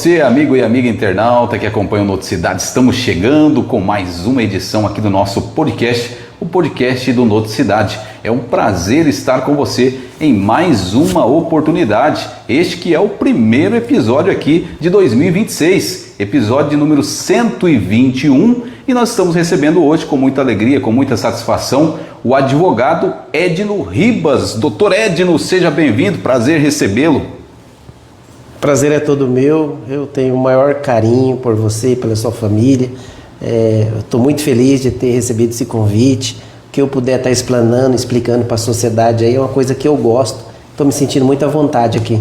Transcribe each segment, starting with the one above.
você, amigo e amiga internauta que acompanha o Noticidade. Estamos chegando com mais uma edição aqui do nosso podcast, o podcast do Noticidade. É um prazer estar com você em mais uma oportunidade. Este que é o primeiro episódio aqui de 2026, episódio de número 121, e nós estamos recebendo hoje com muita alegria, com muita satisfação, o advogado Edno Ribas. Doutor Edno, seja bem-vindo, prazer recebê-lo. Prazer é todo meu, eu tenho o maior carinho por você e pela sua família. Eu estou muito feliz de ter recebido esse convite, que eu puder estar explanando, explicando para a sociedade aí, é uma coisa que eu gosto. Estou me sentindo muito à vontade aqui.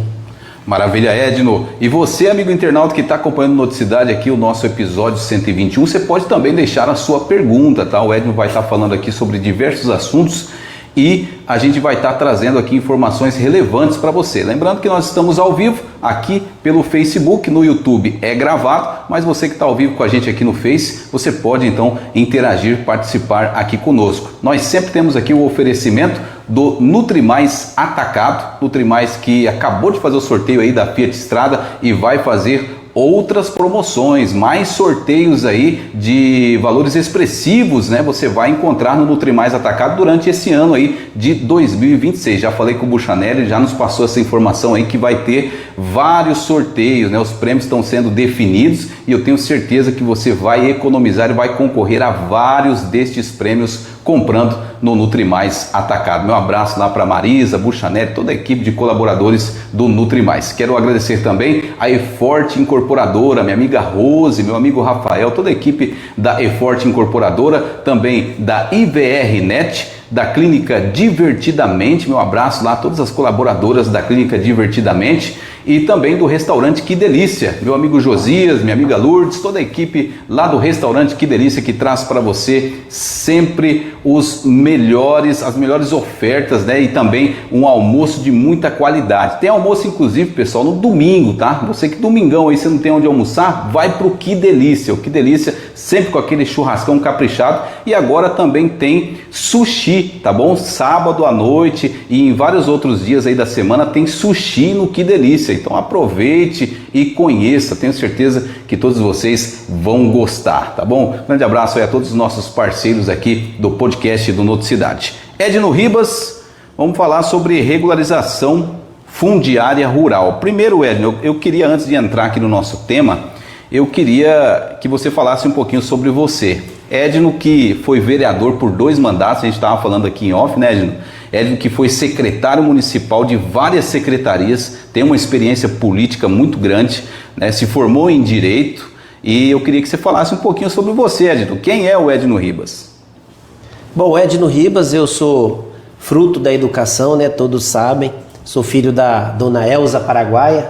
Maravilha, Edno. E você, amigo internauta que está acompanhando Noticidade aqui, o nosso episódio 121, você pode também deixar a sua pergunta, tá? O Edno vai estar falando aqui sobre diversos assuntos e a gente vai estar trazendo aqui informações relevantes para você. Lembrando que nós estamos ao vivo aqui pelo Facebook, no YouTube é gravado, mas você que está ao vivo com a gente aqui no Face, você pode então interagir, participar aqui conosco. Nós sempre temos aqui o oferecimento do Nutrimais Atacado, Nutrimais que acabou de fazer o sorteio aí da Fiat Strada e vai fazer outras promoções, mais sorteios aí de valores expressivos, né? Você vai encontrar no Nutrimais Atacado durante esse ano aí de 2026. Já falei com o Buchanelli, já nos passou essa informação aí que vai ter vários sorteios, né? Os prêmios estão sendo definidos e eu tenho certeza que você vai economizar e vai concorrer a vários destes prêmios comprando no Nutrimais Atacado. Meu abraço lá para Marisa, Buchanelli, toda a equipe de colaboradores do Nutrimais. Quero agradecer também a eForte Incorporadora, minha amiga Rose, meu amigo Rafael, toda a equipe da eForte Incorporadora, também da IVRnet, da Clínica Divertidamente, meu abraço lá a todas as colaboradoras da Clínica Divertidamente e também do Restaurante Que Delícia, meu amigo Josias, minha amiga Lourdes, toda a equipe lá do Restaurante Que Delícia que traz para você sempre as melhores ofertas, né? E também um almoço de muita qualidade. Tem almoço inclusive, pessoal, no domingo, tá? Você que domingão aí você não tem onde almoçar, vai pro Que Delícia. O Que Delícia sempre com aquele churrascão caprichado e agora também tem sushi, tá bom? Sábado à noite e em vários outros dias aí da semana tem sushi no Que Delícia. Então aproveite e conheça, tenho certeza que todos vocês vão gostar, tá bom? Grande abraço aí a todos os nossos parceiros aqui do podcast do Noticidade. Edno Ribas, vamos falar sobre regularização fundiária rural. Primeiro, Edno, eu queria, antes de entrar aqui no nosso tema, eu queria que você falasse um pouquinho sobre você. Edno, que foi vereador por 2 mandatos, a gente estava falando aqui em off, né, Edno? Edno, que foi secretário municipal de várias secretarias, tem uma experiência política muito grande, né? Se formou em Direito e eu queria que você falasse um pouquinho sobre você, Edno. Quem é o Edno Ribas? Bom, Edno Ribas, eu sou fruto da educação, né? Todos sabem. Sou filho da dona Elza Paraguaia,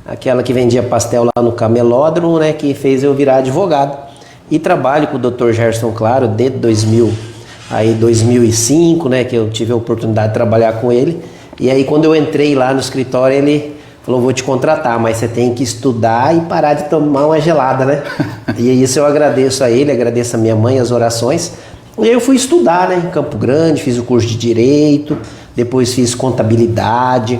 aquela que vendia pastel lá no Camelódromo, né? Que fez eu virar advogado. E trabalho com o Dr. Gerson Claro desde 2005, né, que eu tive a oportunidade de trabalhar com ele. E aí quando eu entrei lá no escritório, ele falou: vou te contratar, mas você tem que estudar e parar de tomar uma gelada, né? E isso eu agradeço a ele, agradeço a minha mãe, as orações. E aí eu fui estudar, né, em Campo Grande, fiz o curso de Direito, depois fiz Contabilidade,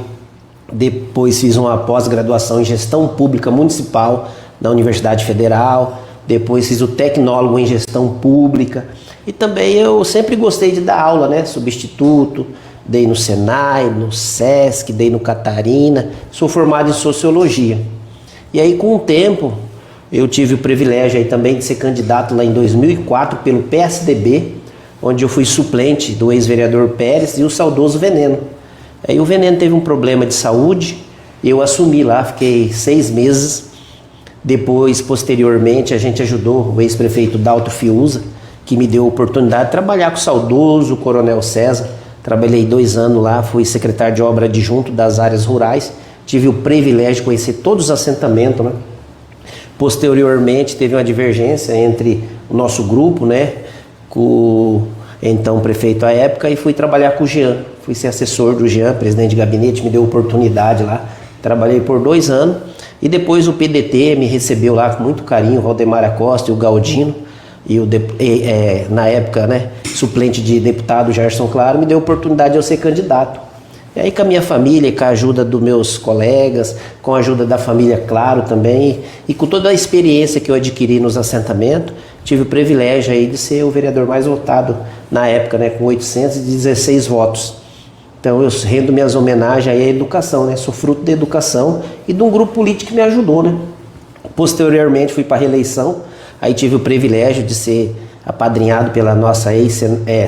depois fiz uma pós-graduação em Gestão Pública Municipal na Universidade Federal, depois fiz o Tecnólogo em Gestão Pública. E também eu sempre gostei de dar aula, né? Substituto, dei no Senai, no Sesc, dei no Catarina, sou formado em Sociologia. E aí com o tempo eu tive o privilégio aí também de ser candidato lá em 2004 pelo PSDB, onde eu fui suplente do ex-vereador Pérez e o saudoso Veneno. Aí o Veneno teve um problema de saúde, eu assumi lá, fiquei 6 meses. Depois, posteriormente, a gente ajudou o ex-prefeito Dalto Fiuza, que me deu a oportunidade de trabalhar com o saudoso Coronel César. Trabalhei 2 anos lá, fui secretário de obra adjunto das áreas rurais, tive o privilégio de conhecer todos os assentamentos, né? Posteriormente, teve uma divergência entre o nosso grupo, né, com o então prefeito à época, e fui trabalhar com o Jean. Fui ser assessor do Jean, presidente de gabinete, me deu oportunidade lá. Trabalhei por 2 anos e depois o PDT me recebeu lá com muito carinho, o Valdemar Acosta e o Galdino. E na época, né, suplente de deputado Gerson Claro, me deu a oportunidade de eu ser candidato. E aí com a minha família, com a ajuda dos meus colegas, com a ajuda da família, claro, também, e com toda a experiência que eu adquiri nos assentamentos, tive o privilégio aí de ser o vereador mais votado na época, né, com 816 votos. Então eu rendo minhas homenagens aí à educação, né, sou fruto da educação e de um grupo político que me ajudou, né. Posteriormente fui para a reeleição, aí tive o privilégio de ser apadrinhado pela nossa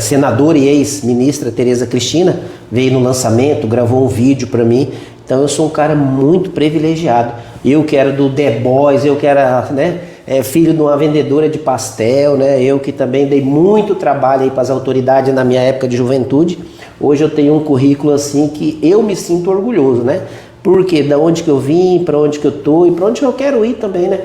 senadora e ex-ministra Tereza Cristina, veio no lançamento, gravou um vídeo para mim. Então eu sou um cara muito privilegiado. Eu que era do The Boys, eu que era, né, filho de uma vendedora de pastel, né, eu que também dei muito trabalho aí para as autoridades na minha época de juventude. Hoje eu tenho um currículo assim que eu me sinto orgulhoso, né? Porque da onde que eu vim, para onde que eu tô e para onde eu quero ir também, né?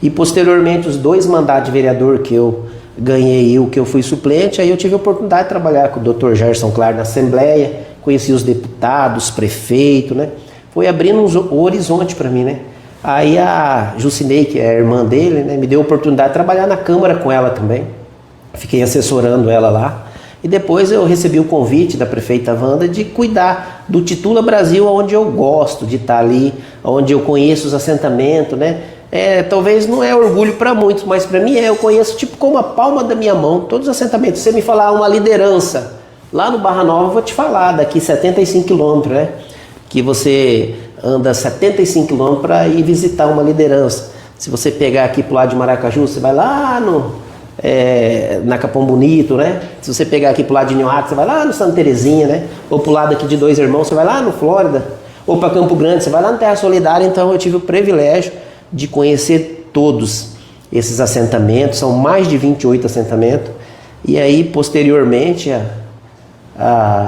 E posteriormente os 2 mandatos de vereador que eu ganhei, o que eu fui suplente, aí eu tive a oportunidade de trabalhar com o Dr. Gerson Claro na Assembleia, conheci os deputados, prefeitos, né? Foi abrindo um horizonte para mim, né? Aí a Jucinei, que é a irmã dele, né, me deu a oportunidade de trabalhar na Câmara com ela também. Fiquei assessorando ela lá. E depois eu recebi o convite da prefeita Wanda de cuidar do Titula Brasil, onde eu gosto de estar ali, onde eu conheço os assentamentos, né? Talvez não é orgulho para muitos, mas para mim eu conheço tipo como a palma da minha mão todos os assentamentos. Se você me falar uma liderança lá no Barra Nova, eu vou te falar, daqui 75 quilômetros, né? Que você anda 75 quilômetros para ir visitar uma liderança. Se você pegar aqui pro lado de Maracaju, você vai lá na Capão Bonito, né? Se você pegar aqui pro lado de Nhoaque, você vai lá no Santa Terezinha, né? Ou pro lado aqui de Dois Irmãos, você vai lá no Flórida. Ou para Campo Grande, você vai lá no Terra Solidária. Então eu tive o privilégio de conhecer todos esses assentamentos, são mais de 28 assentamentos, e aí posteriormente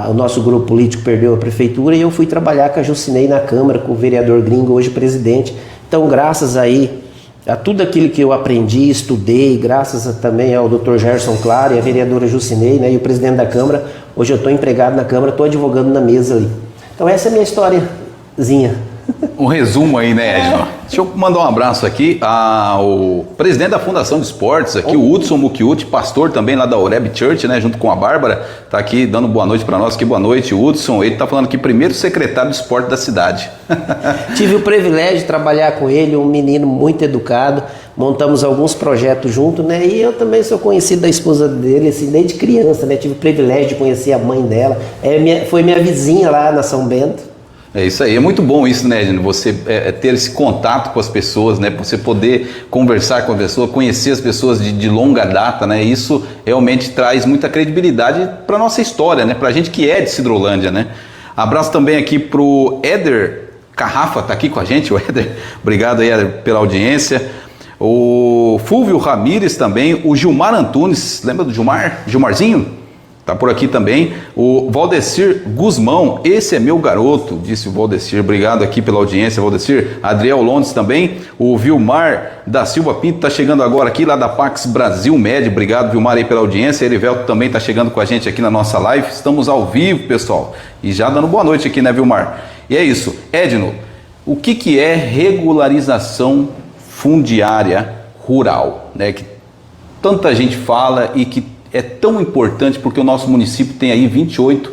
o nosso grupo político perdeu a prefeitura e eu fui trabalhar com a Jucinei na Câmara, com o vereador Gringo, hoje presidente. Então graças aí a tudo aquilo que eu aprendi, estudei, graças também ao Dr. Gerson Claro e a vereadora Jucinei, né, e o presidente da Câmara, hoje eu estou empregado na Câmara, estou advogando na mesa ali. Então essa é a minha historiazinha. Um resumo aí, né, Edno? Deixa eu mandar um abraço aqui ao presidente da Fundação de Esportes, aqui, o Hudson Mukiuti, pastor também lá da Oreb Church, né, junto com a Bárbara, tá aqui dando boa noite para nós. Que boa noite, Hudson. Ele tá falando aqui, primeiro secretário de esporte da cidade. Tive o privilégio de trabalhar com ele, um menino muito educado, montamos alguns projetos juntos, né, e eu também sou conhecido da esposa dele, assim, desde criança, né, tive o privilégio de conhecer a mãe dela, foi minha vizinha lá na São Bento. É isso aí, é muito bom isso, né, Edno? Você ter esse contato com as pessoas, né? Você poder conversar com a pessoa, conhecer as pessoas de longa data, né? Isso realmente traz muita credibilidade para nossa história, né? Pra gente que é de Sidrolândia, né? Abraço também aqui pro Éder Carrafa, tá aqui com a gente, o Éder. Obrigado aí, Éder, pela audiência. O Fúvio Ramires também, o Gilmar Antunes, lembra do Gilmar? Gilmarzinho? Tá por aqui também, o Valdecir Guzmão, esse é meu garoto, disse o Valdecir, obrigado aqui pela audiência, Valdecir. Adriel Londes também, o Vilmar da Silva Pinto tá chegando agora aqui, lá da Pax Brasil Med, obrigado Vilmar aí pela audiência, Erivelto também tá chegando com a gente aqui na nossa live, estamos ao vivo, pessoal, e já dando boa noite aqui, né, Vilmar? E é isso, Edno, o que é regularização fundiária rural, né, que tanta gente fala e que é tão importante porque o nosso município tem aí 28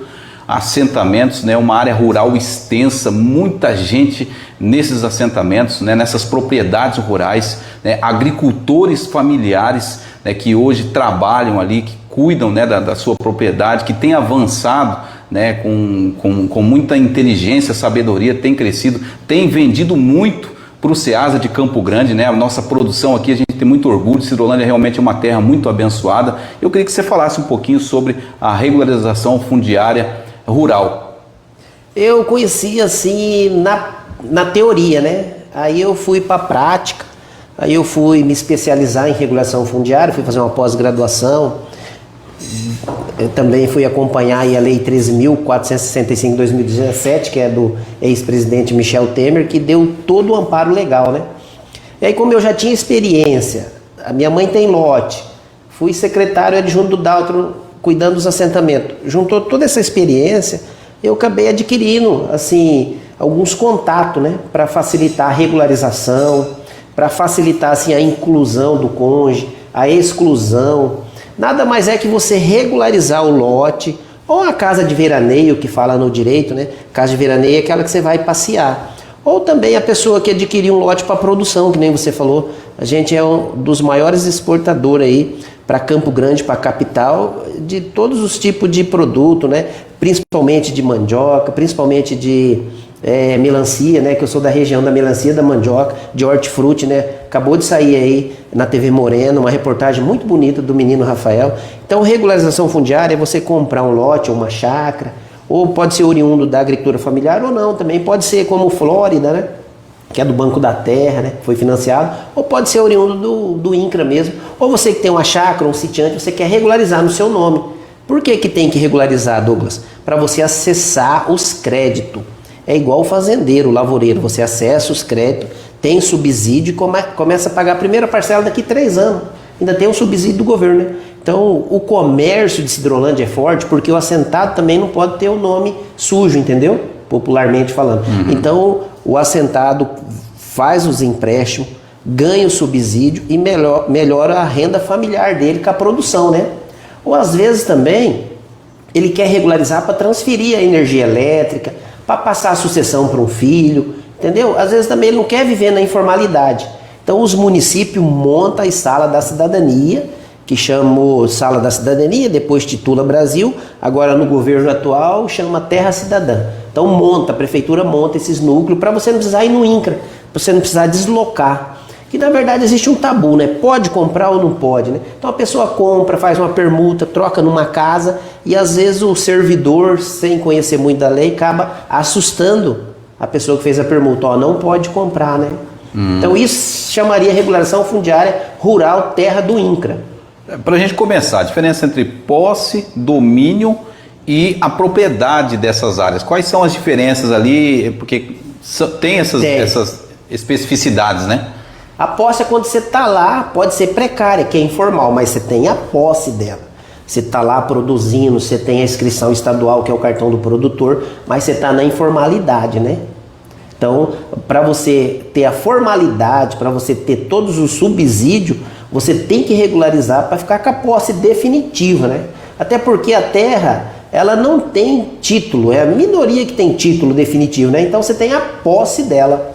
assentamentos, né, uma área rural extensa, muita gente nesses assentamentos, né, nessas propriedades rurais, né, agricultores familiares, né, que hoje trabalham ali, que cuidam, né, da sua propriedade, que tem avançado, né, com muita inteligência, sabedoria, tem crescido, tem vendido muito para o Ceasa de Campo Grande, né? A nossa produção aqui, a gente tem muito orgulho, Sidrolândia realmente é uma terra muito abençoada. Eu queria que você falasse um pouquinho sobre a regularização fundiária rural. Eu conheci assim na teoria, né? Aí eu fui para a prática, aí eu fui me especializar em regulação fundiária, fui fazer uma pós-graduação. Eu também fui acompanhar aí a Lei 13.465 de 2017, que é do ex-presidente Michel Temer, que deu todo o amparo legal, né? E aí, como eu já tinha experiência, a minha mãe tem lote, fui secretário adjunto do Daltro, cuidando dos assentamentos. Juntou toda essa experiência, eu acabei adquirindo, assim, alguns contatos, né? Para facilitar a regularização, para facilitar, assim, a inclusão do cônjuge, a exclusão. Nada mais é que você regularizar o lote, Ou a casa de veraneio, que fala no direito, né? Casa de veraneio é aquela que você vai passear. Ou também a pessoa que adquiriu um lote para produção, que nem você falou. A gente é um dos maiores exportadores aí para Campo Grande, para a capital, de todos os tipos de produto, né? Principalmente de mandioca, principalmente de melancia, né? Que eu sou da região da melancia, da mandioca, de hortifruti, né? Acabou de sair aí na TV Moreno uma reportagem muito bonita do menino Rafael. Então, regularização fundiária é você comprar um lote ou uma chácara, ou pode ser oriundo da agricultura familiar ou não, também pode ser como Flórida, né? Que é do Banco da Terra, né? Foi financiado, ou pode ser oriundo do INCRA mesmo, ou você que tem uma chácara, um sitiante, você quer regularizar no seu nome. Por que que tem que regularizar, Douglas? Para você acessar os créditos. É igual o fazendeiro, o lavoureiro, você acessa os créditos, tem subsídio e começa a pagar a primeira parcela daqui 3 anos. Ainda tem um subsídio do governo, né? Então, o comércio de Sidrolândia é forte porque o assentado também não pode ter o nome sujo, entendeu? Popularmente falando. Então, o assentado faz os empréstimos, ganha o subsídio e melhora a renda familiar dele com a produção, né? Ou às vezes também, ele quer regularizar para transferir a energia elétrica, para passar a sucessão para um filho, entendeu? Às vezes também ele não quer viver na informalidade. Então, os municípios montam a Sala da Cidadania, que chama Sala da Cidadania, depois titula Brasil, agora no governo atual chama Terra Cidadã. Então a prefeitura monta esses núcleos para você não precisar ir no INCRA, para você não precisar deslocar. Que na verdade existe um tabu, né? Pode comprar ou não pode, né? Então a pessoa compra, faz uma permuta, troca numa casa e às vezes o servidor, sem conhecer muito da lei, acaba assustando a pessoa que fez a permuta. Ó, não pode comprar, né? Então isso chamaria regularização fundiária rural terra do INCRA. Para a gente começar, a diferença entre posse, domínio e a propriedade dessas áreas. Quais são as diferenças ali? Porque tem essas especificidades, né? A posse é quando você está lá, pode ser precária, que é informal, mas você tem a posse dela. Você está lá produzindo, você tem a inscrição estadual, que é o cartão do produtor, mas você está na informalidade, né? Então, para você ter a formalidade, para você ter todos os subsídios, você tem que regularizar para ficar com a posse definitiva, né? Até porque a terra, ela não tem título, é a minoria que tem título definitivo, né? Então você tem a posse dela.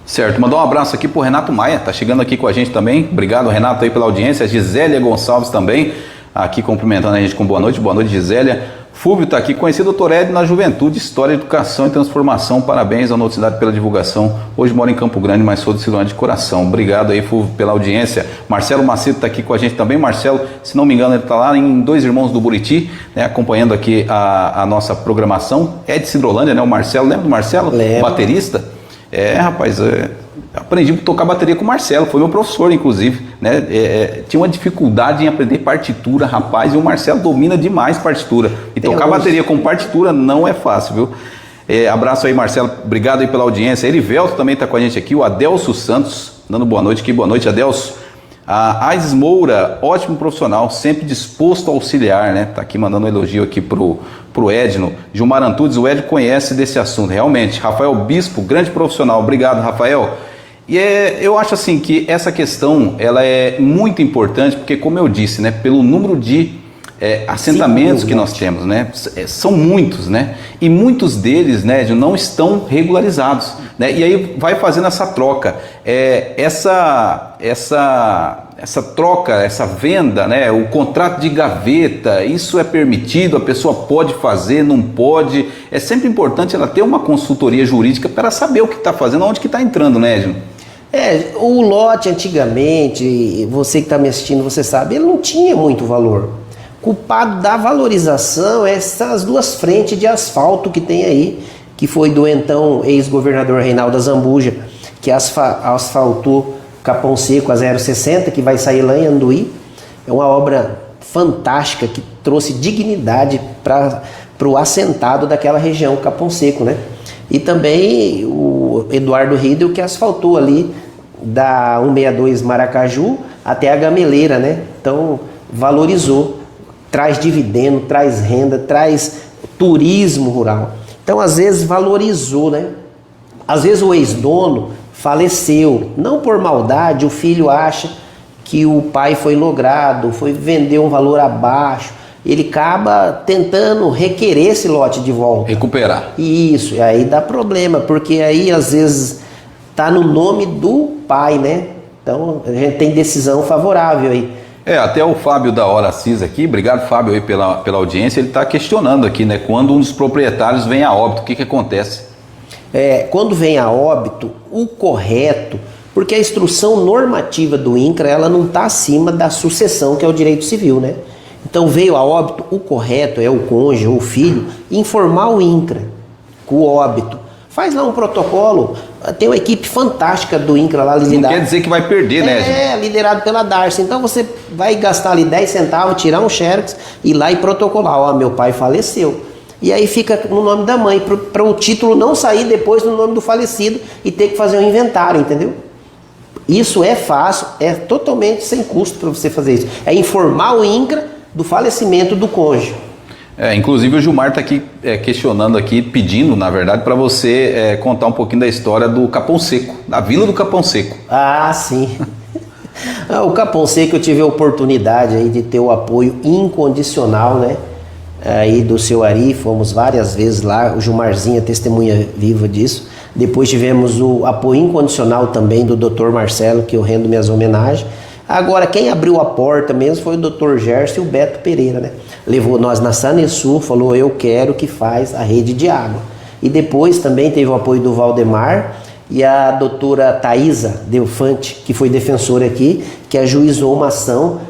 Certo, mandar um abraço aqui pro Renato Maia, tá chegando aqui com a gente também. Obrigado, Renato, aí pela audiência. A Gisélia Gonçalves também, aqui cumprimentando a gente com boa noite, Gisélia. Fúvio está aqui, conheci o Dr. Ed na juventude, história, educação e transformação. Parabéns à Noticidade pela divulgação. Hoje moro em Campo Grande, mas sou de Sidrolândia de coração. Obrigado aí, Fúvio, pela audiência. Marcelo Macedo está aqui com a gente também. Marcelo, se não me engano, ele está lá em Dois Irmãos do Buriti, né, acompanhando aqui a nossa programação. É de Sidrolândia, né? O Marcelo, lembra do Marcelo? Lembro. Baterista. Rapaz, aprendi a tocar bateria com o Marcelo, foi meu professor, inclusive, né? Tinha uma dificuldade em aprender partitura, rapaz, e o Marcelo domina demais partitura. E tocar bateria com partitura não é fácil, viu? Abraço aí, Marcelo, obrigado aí pela audiência. Erivelto também está com a gente aqui, o Adelso Santos, dando boa noite aqui, boa noite, Adelso. A Aises Moura, ótimo profissional, sempre disposto a auxiliar, né? Tá aqui mandando um elogio aqui pro Edno. Gilmar Antunes, o Edno conhece desse assunto, realmente. Rafael Bispo, grande profissional, obrigado, Rafael. E eu acho assim que essa questão, ela é muito importante, porque como eu disse, né? Pelo número de assentamentos que nós temos, né? São muitos, né? E muitos deles, né, não estão regularizados, né? E aí vai fazendo essa troca, essa troca, essa venda, né? O contrato de gaveta, isso é permitido, a pessoa pode fazer, não pode. É sempre importante ela ter uma consultoria jurídica para saber o que está fazendo, onde que está entrando, né, Edno? O lote antigamente, você que está me assistindo, você sabe, ele não tinha muito valor. Culpado da valorização essas duas frentes de asfalto que tem aí, que foi do então ex-governador Reinaldo Azambuja, que asfaltou Capão Seco a 060, que vai sair lá em Anduí. É uma obra fantástica que trouxe dignidade para o assentado daquela região, Capão Seco, né? E também o Eduardo Riedel, que asfaltou ali da 162 Maracaju até a Gameleira, né? Então valorizou, traz dividendo, traz renda, traz turismo rural. Então às vezes valorizou, né? Às vezes o ex-dono faleceu, não por maldade, o filho acha que o pai foi logrado, foi vender um valor abaixo ele acaba tentando requerer esse lote de volta. Recuperar. Isso, e aí dá problema, porque aí às vezes tá no nome do pai, né? Então a gente tem decisão favorável aí. Até o Fábio da Hora Assis aqui, obrigado Fábio aí pela audiência, ele está questionando aqui, né? Quando um dos proprietários vem a óbito, o que acontece? Quando vem a óbito, o correto, porque a instrução normativa do INCRA, ela não está acima da sucessão, que é o direito civil, né? Então veio a óbito, o correto é o cônjuge ou o filho informar o INCRA com o óbito. Faz lá um protocolo, tem uma equipe fantástica do INCRA lá liderada. Não quer dizer que vai perder, né? Liderado pela Darcy. Então você vai gastar ali 10 centavos, tirar um xerox, ir lá e protocolar. Ó, meu pai faleceu. E aí fica no nome da mãe, para o título não sair depois no nome do falecido e ter que fazer um inventário, entendeu? Isso é fácil, é totalmente sem custo para você fazer isso. É informar o INCRA do falecimento do cônjuge. Inclusive o Gilmar está aqui questionando aqui, pedindo, na verdade, para você contar um pouquinho da história do Capão Seco, da Vila do Capão Seco. Ah, sim. O Capão Seco eu tive a oportunidade aí de ter o apoio incondicional, né? Aí do seu Ari, fomos várias vezes lá, o Gilmarzinho é testemunha viva disso. Depois tivemos o apoio incondicional também do Dr. Marcelo, que eu rendo minhas homenagens. Agora, quem abriu a porta mesmo foi o Dr. Gerson e o Beto Pereira, né? Levou nós na Sanesul, falou, eu quero que faz a rede de água. E depois também teve o apoio do Valdemar e a doutora Thaisa Delfante, que foi defensora aqui, que ajuizou uma ação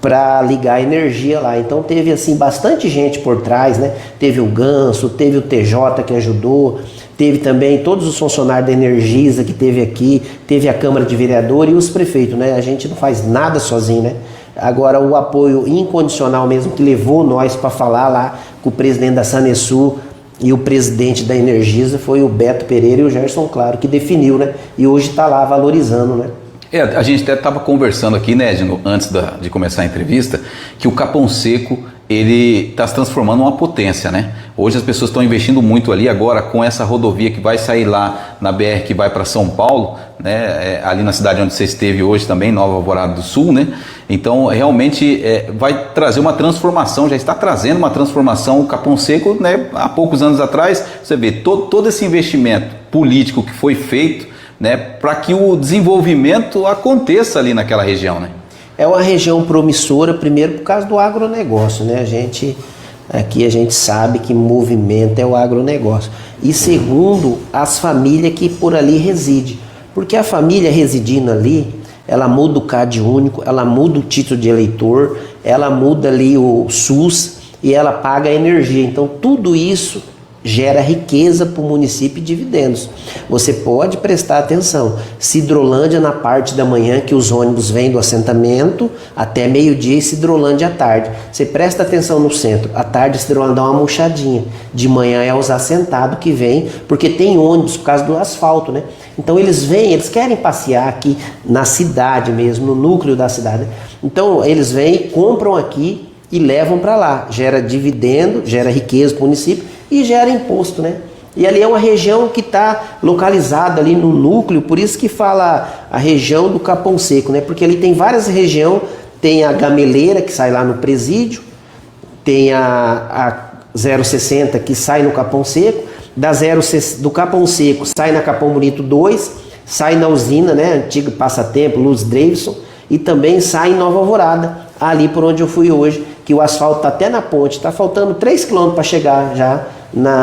para ligar a energia lá. Então teve assim bastante gente por trás, né? Teve o Ganso, teve o TJ que ajudou, teve também todos os funcionários da Energisa que teve aqui, teve a Câmara de Vereadores e os prefeitos, né? A gente não faz nada sozinho, né? Agora o apoio incondicional mesmo que levou nós para falar lá com o presidente da Sanesul e o presidente da Energisa foi o Beto Pereira e o Gerson Claro, que definiu, né? E hoje está lá valorizando, né? A gente até estava conversando aqui, né, Edno, antes de começar a entrevista, que o Capão Seco, ele está se transformando numa potência, né? Hoje as pessoas estão investindo muito ali, agora com essa rodovia que vai sair lá na BR que vai para São Paulo, né, ali na cidade onde você esteve hoje também, Nova Alvorada do Sul, né? Então realmente vai trazer uma transformação, já está trazendo uma transformação. O Capão Seco, né, há poucos anos atrás, você vê todo esse investimento político que foi feito, né, para que o desenvolvimento aconteça ali naquela região, né? É uma região promissora, primeiro por causa do agronegócio, né? Aqui a gente sabe que movimento é o agronegócio. E segundo, as famílias que por ali residem. Porque a família residindo ali, ela muda o CAD único, ela muda o título de eleitor, ela muda ali o SUS e ela paga a energia. Então tudo isso gera riqueza para o município e dividendos. Você pode prestar atenção. Cidrolândia na parte da manhã, que os ônibus vêm do assentamento até meio-dia, e Cidrolândia à tarde. Você presta atenção no centro. À tarde Cidrolândia dá uma murchadinha. De manhã é os assentados que vêm, porque tem ônibus por causa do asfalto, né? Então eles vêm, eles querem passear aqui na cidade mesmo, no núcleo da cidade, né? Então eles vêm, compram aqui e levam para lá. Gera dividendo, gera riqueza para o município e gera imposto, né? E ali é uma região que está localizada ali no núcleo, por isso que fala a região do Capão Seco, né? Porque ali tem várias regiões, tem a Gameleira que sai lá no Presídio, tem a 060 que sai no Capão Seco, do Capão Seco sai na Capão Bonito 2, sai na usina, né? Antigo Passatempo, Luz Davidson, e também sai em Nova Alvorada, ali por onde eu fui hoje, que o asfalto está até na ponte, está faltando 3 km para chegar já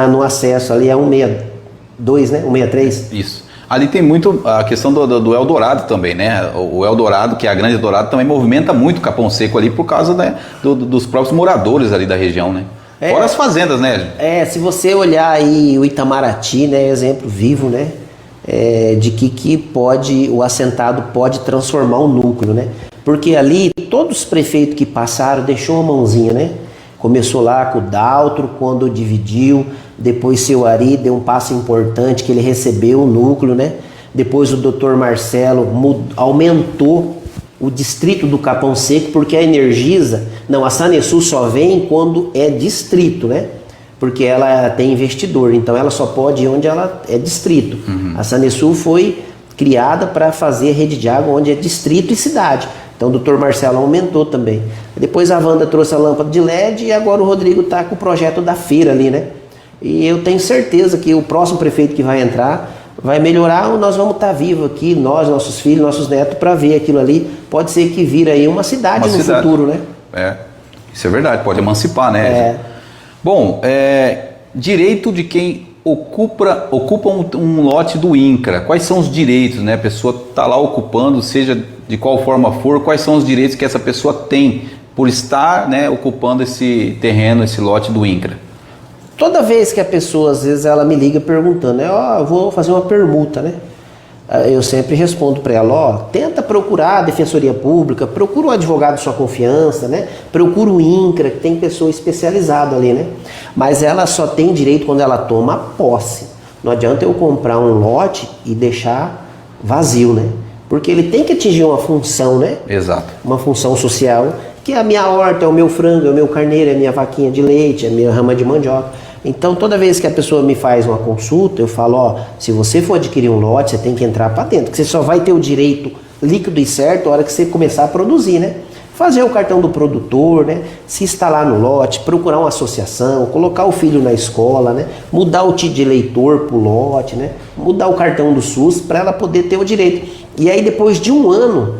no acesso, ali é 162, né? 163. Isso. Ali tem muito a questão do Eldorado também, né? O Eldorado, que é a Grande Eldorado, também movimenta muito o Capão Seco ali por causa, né, dos próprios moradores ali da região, né? Fora as fazendas, né? Se você olhar aí o Itamaraty, né, exemplo vivo, né? De que o assentado pode transformar um núcleo, né? Porque ali todos os prefeitos que passaram deixou uma mãozinha, né? Começou lá com o Daltro, quando dividiu, depois seu Ari deu um passo importante que ele recebeu o núcleo, né? Depois o Dr. Marcelo aumentou o distrito do Capão Seco, porque a Energisa, a Sanesul só vem quando é distrito, né? Porque ela tem investidor, então ela só pode ir onde ela é distrito. A Sanesul foi criada para fazer rede de água onde é distrito e cidade. Então o doutor Marcelo aumentou também. Depois a Wanda trouxe a lâmpada de LED e agora o Rodrigo está com o projeto da feira ali, né? E eu tenho certeza que o próximo prefeito que vai entrar vai melhorar, nós vamos estar vivos aqui, nós, nossos filhos, nossos netos, para ver aquilo ali. Pode ser que vire aí uma cidade no futuro, né? Isso é verdade, pode emancipar, né? Bom, direito de quem ocupa um lote do INCRA. Quais são os direitos, né? A pessoa está lá ocupando, seja de qual forma for, quais são os direitos que essa pessoa tem por estar, né, ocupando esse terreno, esse lote do INCRA? Toda vez que a pessoa, às vezes, ela me liga perguntando, eu vou fazer uma permuta, né? Eu sempre respondo para ela, tenta procurar a Defensoria Pública, procura um advogado de sua confiança, né? Procura o INCRA, que tem pessoa especializada ali, né? Mas ela só tem direito quando ela toma posse. Não adianta eu comprar um lote e deixar vazio, né? Porque ele tem que atingir uma função, né? Exato. Uma função social, que é a minha horta, é o meu frango, é o meu carneiro, é a minha vaquinha de leite, é a minha rama de mandioca. Então, toda vez que a pessoa me faz uma consulta, eu falo, se você for adquirir um lote, você tem que entrar para dentro, que você só vai ter o direito líquido e certo na hora que você começar a produzir, né? Fazer o cartão do produtor, né? Se instalar no lote, procurar uma associação, colocar o filho na escola, né? Mudar o título de eleitor pro lote, né? Mudar o cartão do SUS para ela poder ter o direito. E aí, depois de um ano,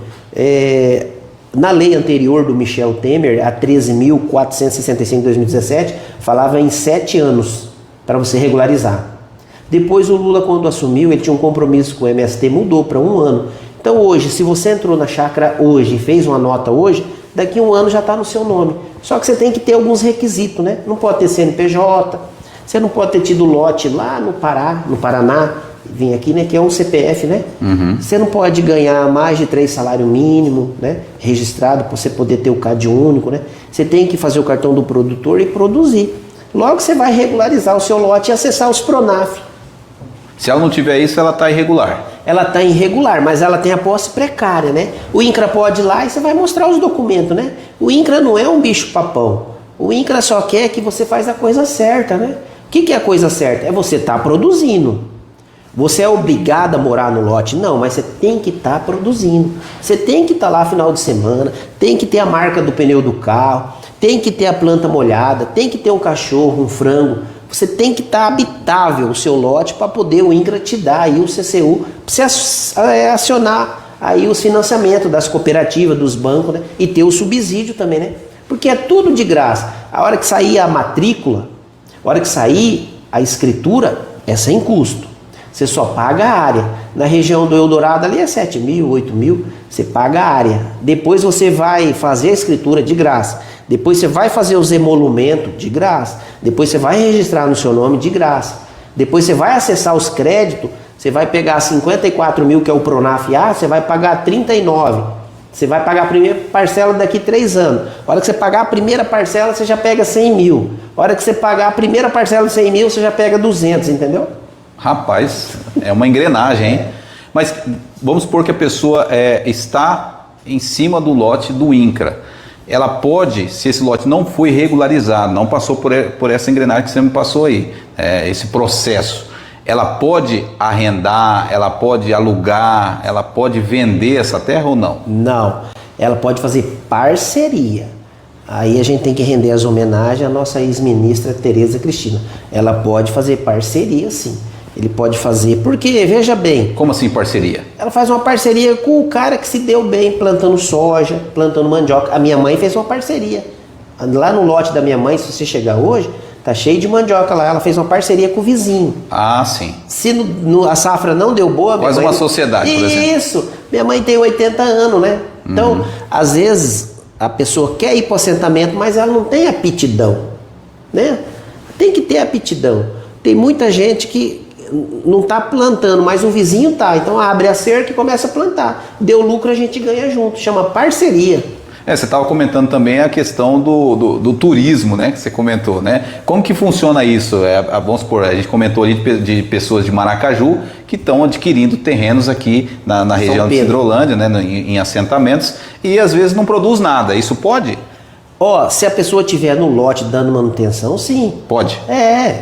na lei anterior do Michel Temer, a 13.465 de 2017, falava em 7 anos para você regularizar. Depois o Lula, quando assumiu, ele tinha um compromisso com o MST, mudou para 1 ano. Então hoje, se você entrou na chácara hoje e fez uma nota hoje, daqui a 1 ano já está no seu nome. Só que você tem que ter alguns requisitos, né? Não pode ter CNPJ, você não pode ter tido lote lá no Paraná, vim aqui, né, que é um CPF, né? Você não pode ganhar mais de 3 salários mínimos, né? Registrado para você poder ter o CAD único, né? Você tem que fazer o cartão do produtor e produzir. Logo você vai regularizar o seu lote e acessar os PRONAF. Se ela não tiver isso, ela está irregular. Ela está irregular, mas ela tem a posse precária, né? O INCRA pode ir lá e você vai mostrar os documentos, né? O INCRA não é um bicho papão. O INCRA só quer que você faz a coisa certa, né? O que é a coisa certa? É você estar produzindo. Você é obrigado a morar no lote? Não, mas você tem que estar produzindo. Você tem que estar lá final de semana, tem que ter a marca do pneu do carro, tem que ter a planta molhada, tem que ter um cachorro, um frango. Você tem que estar habitável o seu lote para poder o INCRA te dar aí o CCU, para você acionar aí os financiamentos das cooperativas, dos bancos, né? E ter o subsídio também, né? Porque é tudo de graça. A hora que sair a matrícula, a hora que sair a escritura, é sem custo. Você só paga a área. Na região do Eldorado ali é 7 mil, 8 mil, você paga a área. Depois você vai fazer a escritura de graça. Depois você vai fazer os emolumentos de graça. Depois você vai registrar no seu nome de graça. Depois você vai acessar os créditos, você vai pegar 54 mil, que é o PRONAF A, você vai pagar 39. Você vai pagar a primeira parcela daqui 3 anos. A hora que você pagar a primeira parcela, você já pega 100 mil. A hora que você pagar a primeira parcela de 100 mil, você já pega 200, entendeu? Rapaz, é uma engrenagem, hein? Mas vamos supor que a pessoa está em cima do lote do INCRA. Ela pode, se esse lote não foi regularizado, não passou por essa engrenagem que você me passou aí, esse processo, ela pode arrendar, ela pode alugar, ela pode vender essa terra ou não? Não, ela pode fazer parceria. Aí a gente tem que render as homenagens à nossa ex-ministra Tereza Cristina. Ela pode fazer parceria, sim. Ele pode fazer, porque, veja bem... Como assim parceria? Ela faz uma parceria com o cara que se deu bem plantando soja, plantando mandioca. A minha mãe fez uma parceria. Lá no lote da minha mãe, se você chegar hoje, tá cheio de mandioca lá. Ela fez uma parceria com o vizinho. Ah, sim. Se a safra não deu boa... Faz uma sociedade, por exemplo. Isso. Minha mãe tem 80 anos, né? Então, às vezes, a pessoa quer ir para o assentamento, mas ela não tem aptidão, né? Tem que ter aptidão. Tem muita gente que não está plantando, mas o vizinho tá. Então abre a cerca e começa a plantar. Deu lucro, a gente ganha junto. Chama parceria. Você estava comentando também a questão do turismo, né? Que você comentou, né? Como que funciona isso? Vamos supor, a gente comentou ali de pessoas de Maracaju que estão adquirindo terrenos aqui na região de Sidrolândia, né? Em assentamentos, e às vezes não produz nada. Isso pode? Se a pessoa estiver no lote dando manutenção, sim. Pode?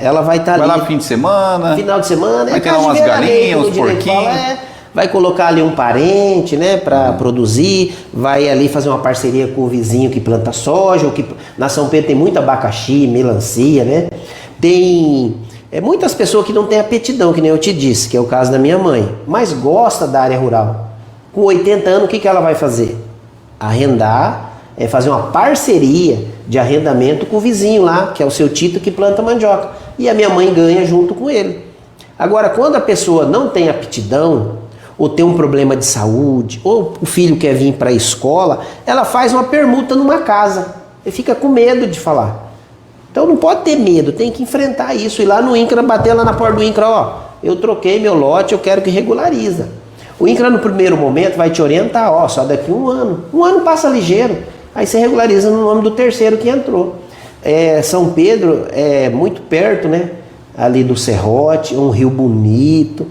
Ela vai estar ali. Vai lá fim de semana. Final de semana. Vai ter lá umas galinhas, uns porquinhos. vai colocar ali um parente, né, para produzir, vai ali fazer uma parceria com o vizinho que planta soja, ou que na São Pedro tem muito abacaxi, melancia, né? Tem muitas pessoas que não têm aptidão, que nem eu te disse, que é o caso da minha mãe, mas gosta da área rural. Com 80 anos, o que ela vai fazer? Arrendar, fazer uma parceria de arrendamento com o vizinho lá, que é o seu Tito que planta mandioca. E a minha mãe ganha junto com ele. Agora, quando a pessoa não tem aptidão, ou tem um problema de saúde, ou o filho quer vir para a escola, ela faz uma permuta numa casa. E fica com medo de falar. Então não pode ter medo, tem que enfrentar isso. Ir lá no INCRA, bater lá na porta do INCRA, ó, eu troquei meu lote, eu quero que regulariza. O INCRA no primeiro momento vai te orientar, ó, só daqui um ano. Um ano passa ligeiro, aí você regulariza no nome do terceiro que entrou. São Pedro é muito perto, né? Ali do Serrote, um rio bonito.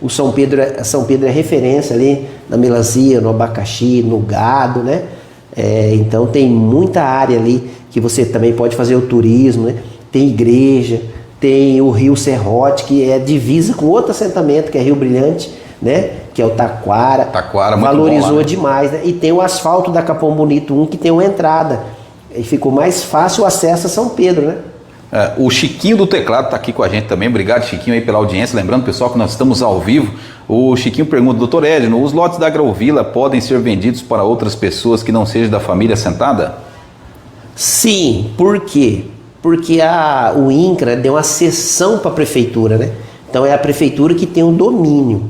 São Pedro é referência ali na melancia, no abacaxi, no gado, né? Então tem muita área ali que você também pode fazer o turismo, né? Tem igreja, tem o rio Serrote, que é divisa com outro assentamento, que é Rio Brilhante, né? Que é o Taquara. Taquara, muito valorizou bom lá, né? demais, né? E tem o asfalto da Capão Bonito 1, que tem uma entrada. E ficou mais fácil o acesso a São Pedro, né? O Chiquinho do Teclado está aqui com a gente também. Obrigado, Chiquinho, aí pela audiência. Lembrando, pessoal, que nós estamos ao vivo. O Chiquinho pergunta, doutor Edno, os lotes da Agrovila podem ser vendidos para outras pessoas que não sejam da família assentada? Sim, por quê? Porque o INCRA deu uma cessão para a prefeitura, né? Então é a prefeitura que tem o domínio.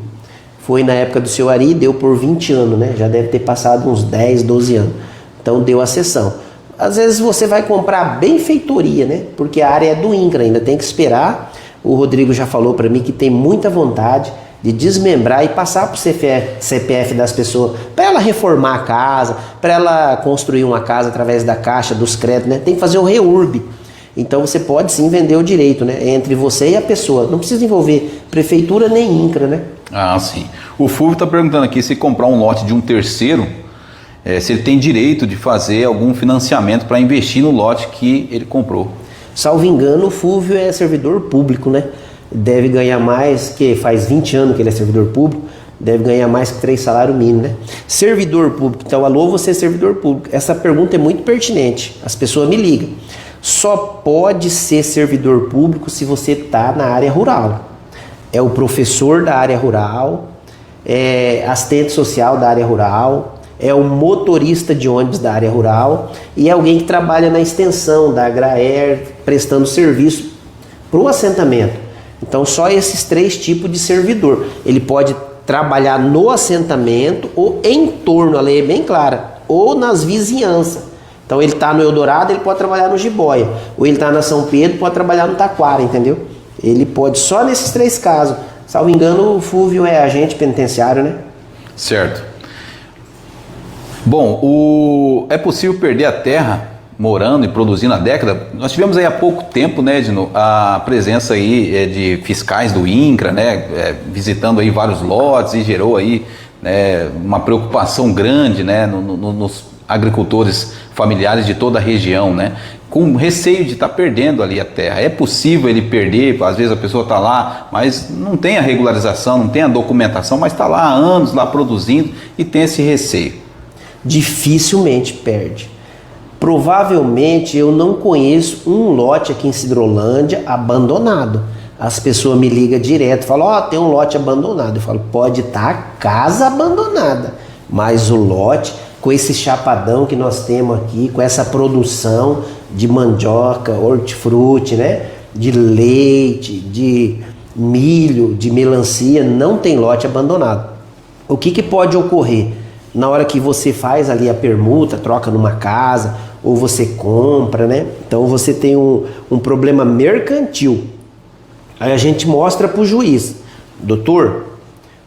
Foi na época do seu Ari, deu por 20 anos, né? Já deve ter passado uns 10, 12 anos. Então deu a cessão. Às vezes você vai comprar benfeitoria, né? Porque a área é do INCRA, ainda tem que esperar. O Rodrigo já falou para mim que tem muita vontade de desmembrar e passar para o CPF das pessoas, para ela reformar a casa, para ela construir uma casa através da Caixa, dos créditos, né? Tem que fazer o REURB. Então você pode sim vender o direito, né? Entre você e a pessoa. Não precisa envolver prefeitura nem INCRA, né? Ah, sim. O Fulvio está perguntando aqui se comprar um lote de um terceiro, se ele tem direito de fazer algum financiamento para investir no lote que ele comprou. Salvo engano, o Fulvio é servidor público, né? Deve ganhar mais, que faz 20 anos que ele é servidor público, deve ganhar mais que 3 salários mínimos, né? Servidor público, então alô, você é servidor público. Essa pergunta é muito pertinente, as pessoas me ligam. Só pode ser servidor público se você está na área rural. É o professor da área rural, é assistente social da área rural, é o motorista de ônibus da área rural e é alguém que trabalha na extensão da Agraer, prestando serviço para o assentamento. Então só esses 3 tipos de servidor. Ele pode trabalhar no assentamento ou em torno, a lei é bem clara, ou nas vizinhanças. Então ele está no Eldorado, ele pode trabalhar no Jiboia. Ou ele está na São Pedro, pode trabalhar no Taquara, entendeu? Ele pode só nesses 3 casos. Salvo engano, o Fulvio é agente penitenciário, né? Certo. Bom, é possível perder a terra morando e produzindo há década? Nós tivemos aí há pouco tempo, né, Edno, a presença aí de fiscais do INCRA, né, visitando aí vários lotes e gerou aí, né, uma preocupação grande, né, nos agricultores familiares de toda a região, né, com receio de estar perdendo ali a terra. É possível ele perder, às vezes a pessoa está lá, mas não tem a regularização, não tem a documentação, mas está lá há anos lá produzindo e tem esse receio. Dificilmente perde. Provavelmente eu não conheço um lote aqui em Sidrolândia abandonado. As pessoas me ligam direto, falam, ó, tem um lote abandonado. Eu falo, pode estar a casa abandonada, mas o lote, com esse chapadão que nós temos aqui, com essa produção de mandioca, hortifruti, né, de leite, de milho, de melancia, não tem lote abandonado. O que pode ocorrer? Na hora que você faz ali a permuta, troca numa casa, ou você compra, né? Então você tem um problema mercantil. Aí a gente mostra para o juiz, doutor,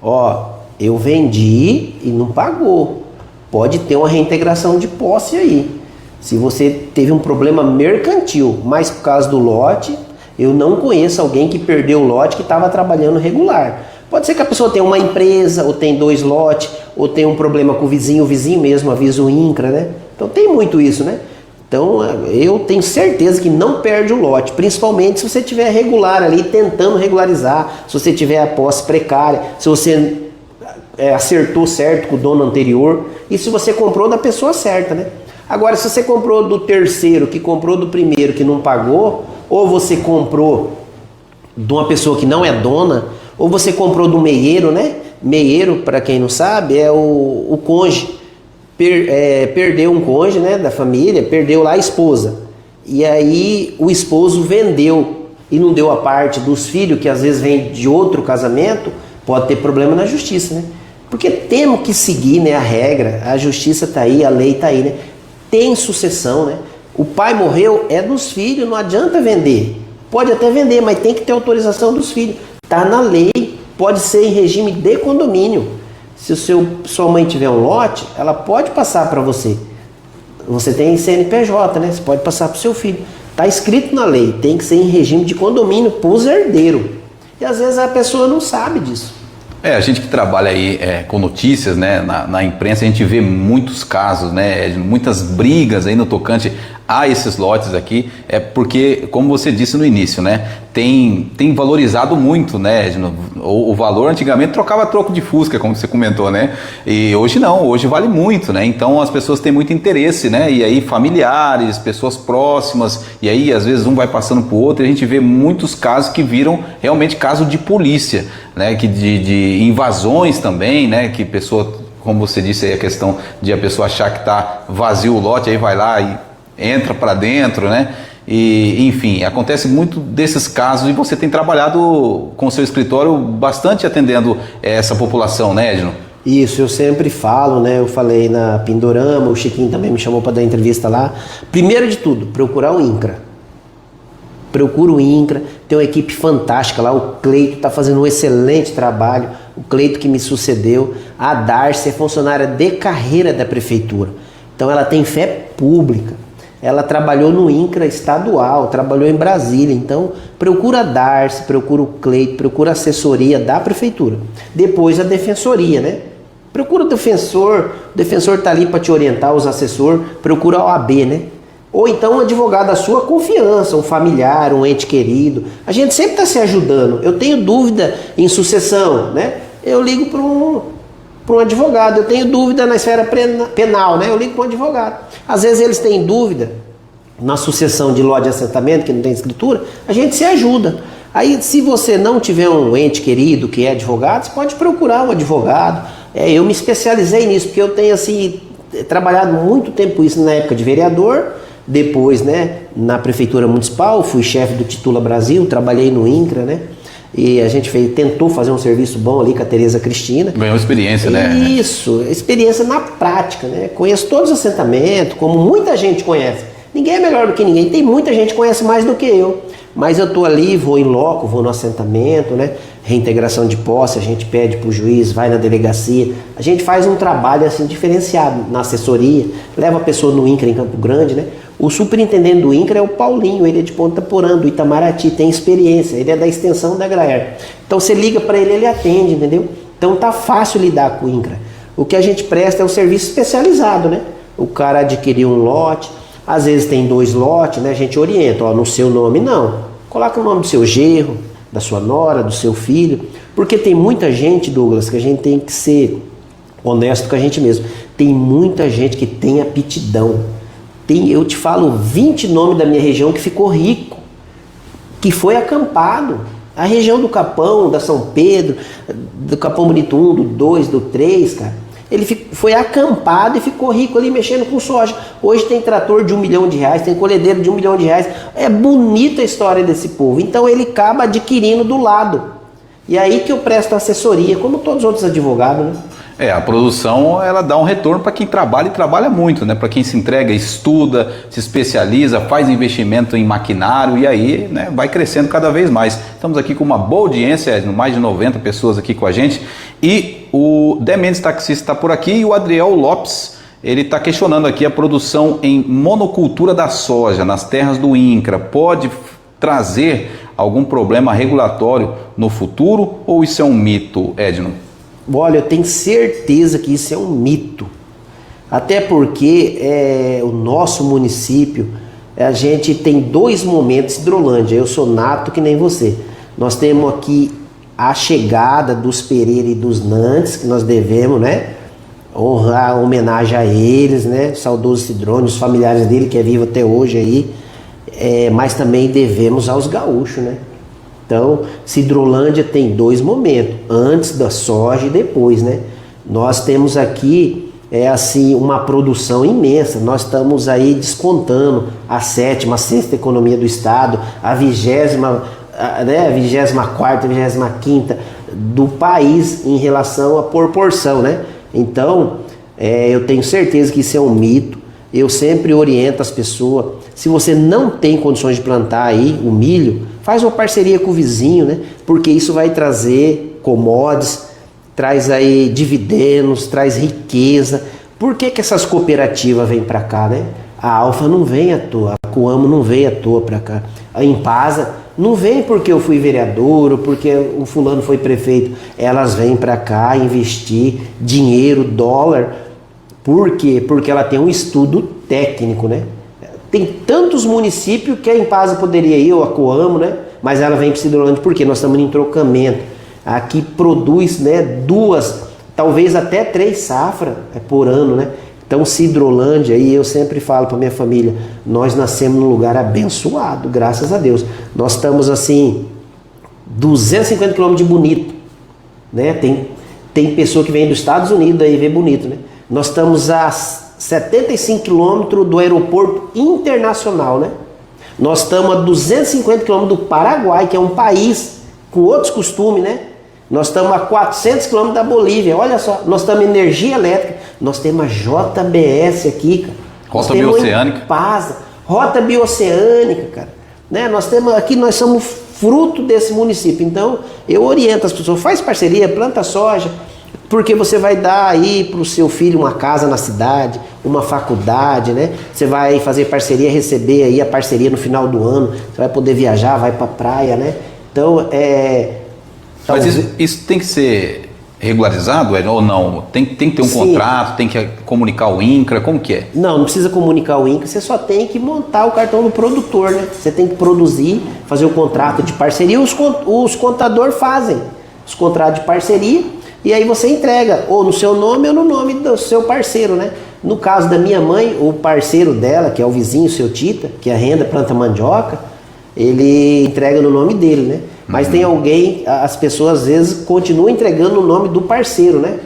ó, eu vendi e não pagou. Pode ter uma reintegração de posse aí. Se você teve um problema mercantil, mas por causa do lote, eu não conheço alguém que perdeu o lote que estava trabalhando regular. Pode ser que a pessoa tenha uma empresa, ou tem 2 lotes, ou tem um problema com o vizinho mesmo avisa o INCRA, né? Então tem muito isso, né? Então eu tenho certeza que não perde o lote, principalmente se você estiver regular ali, tentando regularizar, se você tiver a posse precária, se você acertou certo com o dono anterior, e se você comprou da pessoa certa, né? Agora, se você comprou do terceiro, que comprou do primeiro, que não pagou, ou você comprou de uma pessoa que não é dona, ou você comprou do meieiro, né? Meieiro, para quem não sabe, é o cônjuge. Perdeu um cônjuge, né, da família, perdeu lá a esposa. E aí o esposo vendeu e não deu a parte dos filhos, que às vezes vem de outro casamento, pode ter problema na justiça, né? Porque temos que seguir, né, a regra, a justiça está aí, a lei está aí, né? Tem sucessão, né? O pai morreu, é dos filhos, não adianta vender. Pode até vender, mas tem que ter autorização dos filhos. Está na lei, pode ser em regime de condomínio. Se sua mãe tiver um lote, ela pode passar para você. Você tem CNPJ, né? Você pode passar para o seu filho. Está escrito na lei, tem que ser em regime de condomínio para os herdeiros. E às vezes a pessoa não sabe disso. A gente que trabalha aí com notícias, né, na imprensa, a gente vê muitos casos, né, muitas brigas aí no tocante a esses lotes aqui, porque, como você disse no início, né, tem valorizado muito, né, o valor antigamente trocava troco de Fusca, como você comentou, né, e hoje não, hoje vale muito, né, então as pessoas têm muito interesse, né, e aí familiares, pessoas próximas, e aí às vezes um vai passando para o outro, e a gente vê muitos casos que viram realmente caso de polícia, né, que de invasões também, né, que pessoa, como você disse aí, a questão de a pessoa achar que está vazio o lote, aí vai lá e entra para dentro, né, e enfim, acontece muito desses casos, e você tem trabalhado com o seu escritório bastante atendendo essa população, né, Edno? Isso, eu sempre falo, né, eu falei na Pindorama, o Chiquinho também me chamou para dar entrevista lá. Primeiro de tudo, procurar o INCRA. Procura o INCRA, tem uma equipe fantástica lá, o Cleito está fazendo um excelente trabalho, o Cleito que me sucedeu, a Darcy é funcionária de carreira da prefeitura, então ela tem fé pública, ela trabalhou no INCRA estadual, trabalhou em Brasília, então procura a Darcy, procura o Cleito, procura a assessoria da prefeitura, depois a defensoria, né? Procura o defensor está ali para te orientar, os assessores, procura a OAB, né? Ou então um advogado da sua confiança, um familiar, um ente querido. A gente sempre está se ajudando. Eu tenho dúvida em sucessão, né? Eu ligo para um advogado. Eu tenho dúvida na esfera penal, né? Eu ligo para um advogado. Às vezes eles têm dúvida na sucessão de lote de assentamento, que não tem escritura, a gente se ajuda. Aí, se você não tiver um ente querido que é advogado, você pode procurar um advogado. Eu me especializei nisso, porque eu tenho assim, trabalhado muito tempo isso na época de vereador. Depois, né, na prefeitura municipal, fui chefe do Titula Brasil, trabalhei no INCRA, né? E a gente tentou fazer um serviço bom ali com a Tereza Cristina. Ganhou experiência, né? Isso, experiência na prática, né? Conheço todos os assentamentos, como muita gente conhece. Ninguém é melhor do que ninguém, tem muita gente que conhece mais do que eu. Mas eu tô ali, vou em loco, vou no assentamento, né? Reintegração de posse, a gente pede pro juiz, vai na delegacia. A gente faz um trabalho assim diferenciado na assessoria, leva a pessoa no INCRA em Campo Grande, né? O superintendente do INCRA é o Paulinho, ele é de Ponta Porã, do Itamaraty, tem experiência, ele é da extensão da Graer. Então você liga para ele, ele atende, entendeu? Então tá fácil lidar com o INCRA. O que a gente presta é um serviço especializado, né? O cara adquiriu um lote, às vezes tem 2 lotes, né? A gente orienta, ó, no seu nome não. Coloca o nome do seu genro, da sua nora, do seu filho, porque tem muita gente, Douglas, que a gente tem que ser honesto com a gente mesmo. Tem muita gente que tem aptidão. Eu te falo 20 nomes da minha região que ficou rico, que foi acampado. A região do Capão, da São Pedro, do Capão Bonito 1, do 2, do 3, cara. Ele foi acampado e ficou rico ali mexendo com soja. Hoje tem trator de R$1 milhão, tem colhedeiro de R$1 milhão. É bonita a história desse povo. Então ele acaba adquirindo do lado. E aí que eu presto assessoria, como todos os outros advogados, né? A produção, ela dá um retorno para quem trabalha e trabalha muito, né? Para quem se entrega, estuda, se especializa, faz investimento em maquinário e aí, né, vai crescendo cada vez mais. Estamos aqui com uma boa audiência, mais de 90 pessoas aqui com a gente. E o Demendes Taxista está por aqui e o Adriel Lopes, ele está questionando aqui a produção em monocultura da soja nas terras do INCRA. Pode trazer algum problema regulatório no futuro ou isso é um mito, Edno? Olha, eu tenho certeza que isso é um mito. Até porque o nosso município, a gente tem 2 momentos, Hidrolândia, eu sou nato que nem você. Nós temos aqui a chegada dos Pereira e dos Nantes, que nós devemos, né? Honrar, homenagem a eles, né? Saudoso Cidrone, os familiares dele, que é vivo até hoje aí. Mas também devemos aos gaúchos, né? Então, Cidrolândia tem 2 momentos, antes da soja e depois, né? Nós temos aqui, assim, uma produção imensa. Nós estamos aí descontando a 7ª, a 6ª economia do estado, a 20ª, né? A 24ª, a 25ª do país em relação à proporção, né? Então, eu tenho certeza que isso é um mito. Eu sempre oriento as pessoas, se você não tem condições de plantar aí o milho, faz uma parceria com o vizinho, né? Porque isso vai trazer commodities, traz aí dividendos, traz riqueza. Por que essas cooperativas vêm para cá, né? A Alfa não vem à toa, a Coamo não veio à toa para cá. A Impasa não vem porque eu fui vereador ou porque o fulano foi prefeito. Elas vêm para cá investir dinheiro, dólar. Por quê? Porque ela tem um estudo técnico, né? Tem tantos municípios que a Impasa poderia ir, ou a Coamo, né? Mas ela vem para Cidrolândia porque nós estamos em trocamento. Aqui produz, né, 2, talvez até 3 safras por ano, né? Então Cidrolândia, e eu sempre falo para minha família, nós nascemos num lugar abençoado, graças a Deus. Nós estamos assim, 250 km de Bonito, né? Tem pessoa que vem dos Estados Unidos aí ver Bonito, né? Nós estamos a 75 km do aeroporto internacional, né? Nós estamos a 250 km do Paraguai, que é um país com outros costumes, né? Nós estamos a 400 km da Bolívia, olha só. Nós estamos em energia elétrica. Nós temos a JBS aqui, cara. Rota Bioceânica. Rota Bioceânica, cara. Né? Nós temos aqui, nós somos fruto desse município. Então, eu oriento as pessoas, faz parceria, planta soja, porque você vai dar aí para o seu filho uma casa na cidade, uma faculdade, né? Você vai fazer parceria, receber aí a parceria no final do ano, você vai poder viajar, vai para a praia, né? Então, Mas isso tem que ser regularizado, ou não? Tem que ter um contrato, tem que comunicar o INCRA, como que é? Não precisa comunicar o INCRA, você só tem que montar o cartão do produtor, né? Você tem que produzir, fazer o contrato de parceria, os contadores fazem os contratos de parceria, e aí você entrega, ou no seu nome ou no nome do seu parceiro, né? No caso da minha mãe, o parceiro dela, que é o vizinho, o seu Tita, que arrenda, planta mandioca, ele entrega no nome dele, né? Mas tem alguém, as pessoas às vezes continuam entregando no nome do parceiro, né?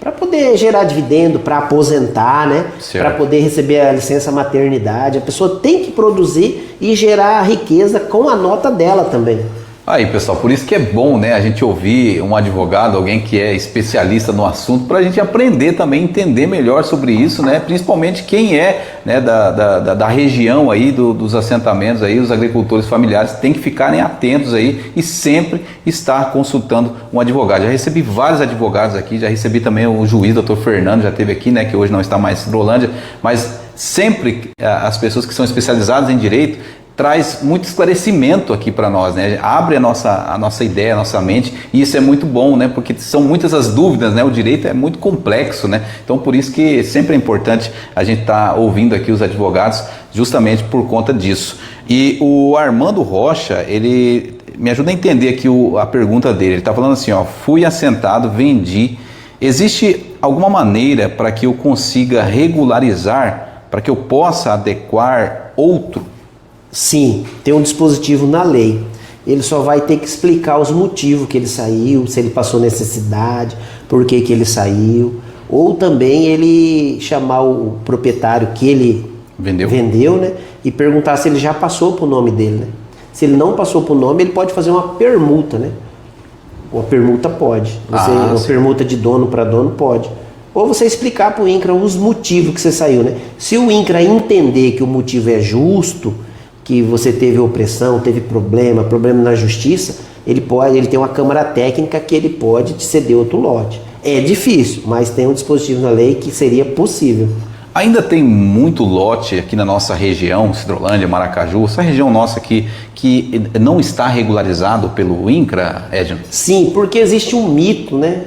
Para poder gerar dividendo, para aposentar, né? Para poder receber a licença maternidade. A pessoa tem que produzir e gerar riqueza com a nota dela também. Aí, pessoal, por isso que é bom, né, a gente ouvir um advogado, alguém que é especialista no assunto, para a gente aprender também, entender melhor sobre isso, né, principalmente quem é, né, da região aí, dos assentamentos aí, os agricultores familiares, tem que ficarem atentos aí e sempre estar consultando um advogado. Já recebi vários advogados aqui, já recebi também o juiz, Dr. Fernando, já esteve aqui, né, que hoje não está mais em Cidrolândia, mas sempre as pessoas que são especializadas em direito traz muito esclarecimento aqui para nós, né? Abre a nossa ideia, a nossa mente, e isso é muito bom, né? Porque são muitas as dúvidas, né? O direito é muito complexo, né? Então por isso que sempre é importante a gente estar ouvindo aqui os advogados, justamente por conta disso. E o Armando Rocha, ele me ajuda a entender aqui a pergunta dele. Ele está falando assim, ó, fui assentado, vendi. Existe alguma maneira para que eu consiga regularizar, para que eu possa adequar outro? Sim, tem um dispositivo na lei. Ele só vai ter que explicar os motivos que ele saiu, se ele passou necessidade, por que ele saiu, ou também ele chamar o proprietário que ele vendeu, né, e perguntar se ele já passou para o nome dele, né. Se ele não passou para o nome, ele pode fazer uma permuta, né. Uma permuta pode. Uma permuta de dono para dono pode. Ou você explicar para o INCRA os motivos que você saiu, né. Se o INCRA entender que o motivo é justo, que você teve opressão, teve problema na justiça, ele tem uma câmara técnica que ele pode te ceder outro lote. É difícil, mas tem um dispositivo na lei que seria possível. Ainda tem muito lote aqui na nossa região, Cidrolândia, Maracaju, essa região nossa aqui, que não está regularizado pelo INCRA, Edno? Sim, porque existe um mito, né?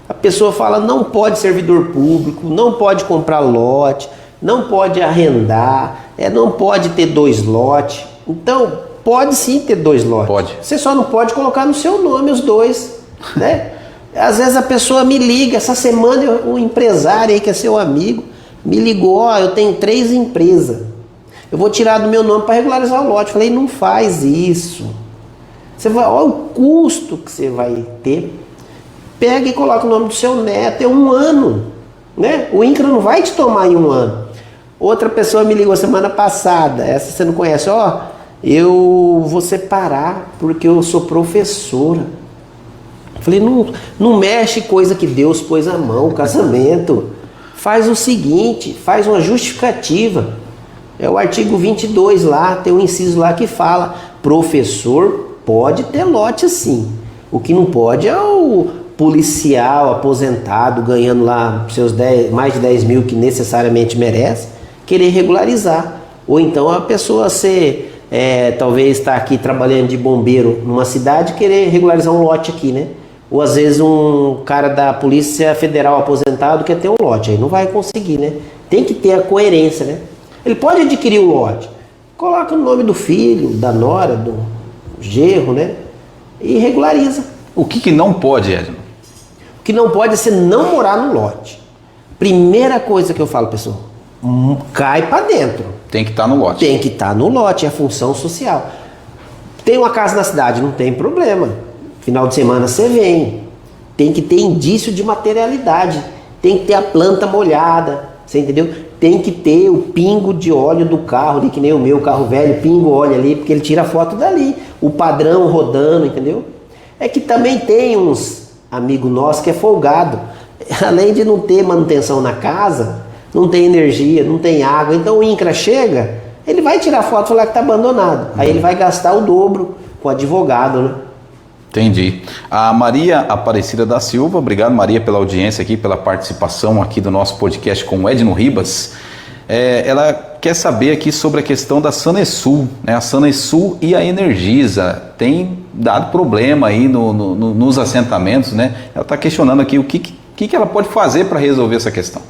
A pessoa fala, não pode servidor público, não pode comprar lote, não pode arrendar, não pode ter 2 lotes. Então, pode sim ter 2 lotes. Pode. Você só não pode colocar no seu nome os 2. né? Às vezes a pessoa me liga, essa semana um empresário aí que é seu amigo, me ligou, ó, eu tenho 3 empresas, eu vou tirar do meu nome para regularizar o lote. Eu falei, não faz isso. Você vai, olha o custo que você vai ter. Pega e coloca o nome do seu neto, é 1 ano, né? O INCRA não vai te tomar em 1 ano. Outra pessoa me ligou semana passada, essa você não conhece, ó, eu vou separar porque eu sou professora. Eu falei, não mexe coisa que Deus pôs a mão, casamento. Faz o seguinte, faz uma justificativa. É o artigo 22 lá, tem um inciso lá que fala, professor pode ter lote sim. O que não pode é o policial aposentado ganhando lá seus mais de 10 mil que necessariamente merece, querer regularizar. Ou então a pessoa talvez está aqui trabalhando de bombeiro numa cidade querer regularizar um lote aqui, né? Ou às vezes um cara da Polícia Federal aposentado quer ter um lote, aí não vai conseguir, né? Tem que ter a coerência, né? Ele pode adquirir o lote, coloca o nome do filho, da nora, do genro, né? E regulariza. O que não pode, Edno? O que não pode é você não morar no lote. Primeira coisa que eu falo, pessoal, cai para dentro. Tem que estar no lote. Tem que estar no lote, é a função social. Tem uma casa na cidade, não tem problema. Final de semana você vem. Tem que ter indício de materialidade. Tem que ter a planta molhada. Você entendeu? Tem que ter o pingo de óleo do carro ali, que nem o meu carro velho, pingo óleo ali, porque ele tira a foto dali. O padrão rodando, entendeu? É que também tem uns amigos nossos que é folgado. Além de não ter manutenção na casa, não tem energia, não tem água. Então o INCRA chega, ele vai tirar foto e falar que está abandonado. Aí ele vai gastar o dobro com o advogado, né? Entendi. A Maria Aparecida da Silva, obrigado Maria pela audiência aqui, pela participação aqui do nosso podcast com o Edno Ribas. Ela quer saber aqui sobre a questão da Sanesul, né? A Sanesul e a Energisa tem dado problema aí nos assentamentos, né? Ela está questionando aqui o que ela pode fazer para resolver essa questão.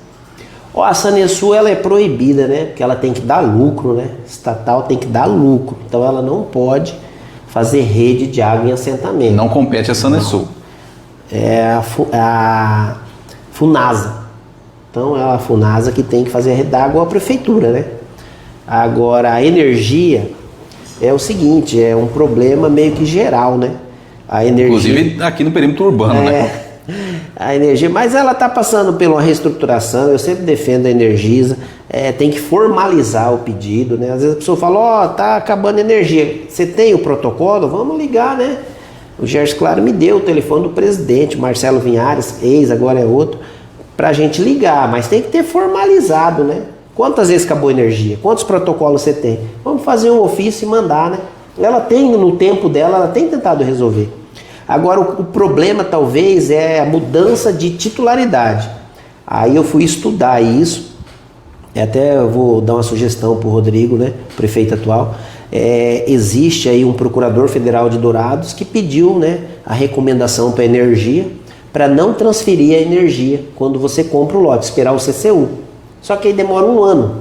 A Sanesul ela é proibida, né? Porque ela tem que dar lucro, né? Estatal tem que dar lucro, então ela não pode fazer rede de água em assentamento. Não compete a Sanesul. É a Funasa. Então é a Funasa que tem que fazer a rede d'água ou a prefeitura, né? Agora a energia é o seguinte, é um problema meio que geral, né? A energia, inclusive aqui no perímetro urbano, né? A energia, mas ela está passando por uma reestruturação. Eu sempre defendo a Energisa, tem que formalizar o pedido, né? Às vezes a pessoa fala, tá acabando a energia, você tem o protocolo? Vamos ligar, né? O Gerson Claro me deu o telefone do presidente, Marcelo Vinhares, agora é outro, para a gente ligar, mas tem que ter formalizado, né? Quantas vezes acabou a energia? Quantos protocolos você tem? Vamos fazer um ofício e mandar, né? Ela tem, no tempo dela, ela tem tentado resolver. Agora o problema talvez é a mudança de titularidade. Aí eu fui estudar isso, até eu vou dar uma sugestão para o Rodrigo, né, prefeito atual. Existe aí um procurador federal de Dourados que pediu, né, a recomendação para a energia para não transferir a energia quando você compra o lote, esperar o CCU. Só que aí demora 1 ano.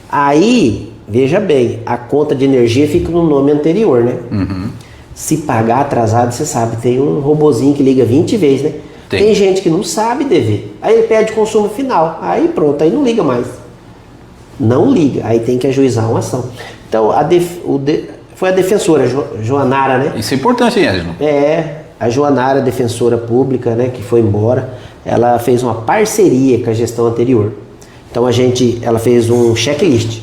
Aí, veja bem, a conta de energia fica no nome anterior, né? Uhum. Se pagar atrasado, você sabe, tem um robozinho que liga 20 vezes, né? Tem gente que não sabe dever. Aí ele pede consumo final. Aí pronto, aí não liga mais. Não liga, aí tem que ajuizar uma ação. Então, foi a defensora, Joanara, né? Isso é importante, hein, Edno? A Joanara, defensora pública, né, que foi embora, ela fez uma parceria com a gestão anterior. Então ela fez um checklist.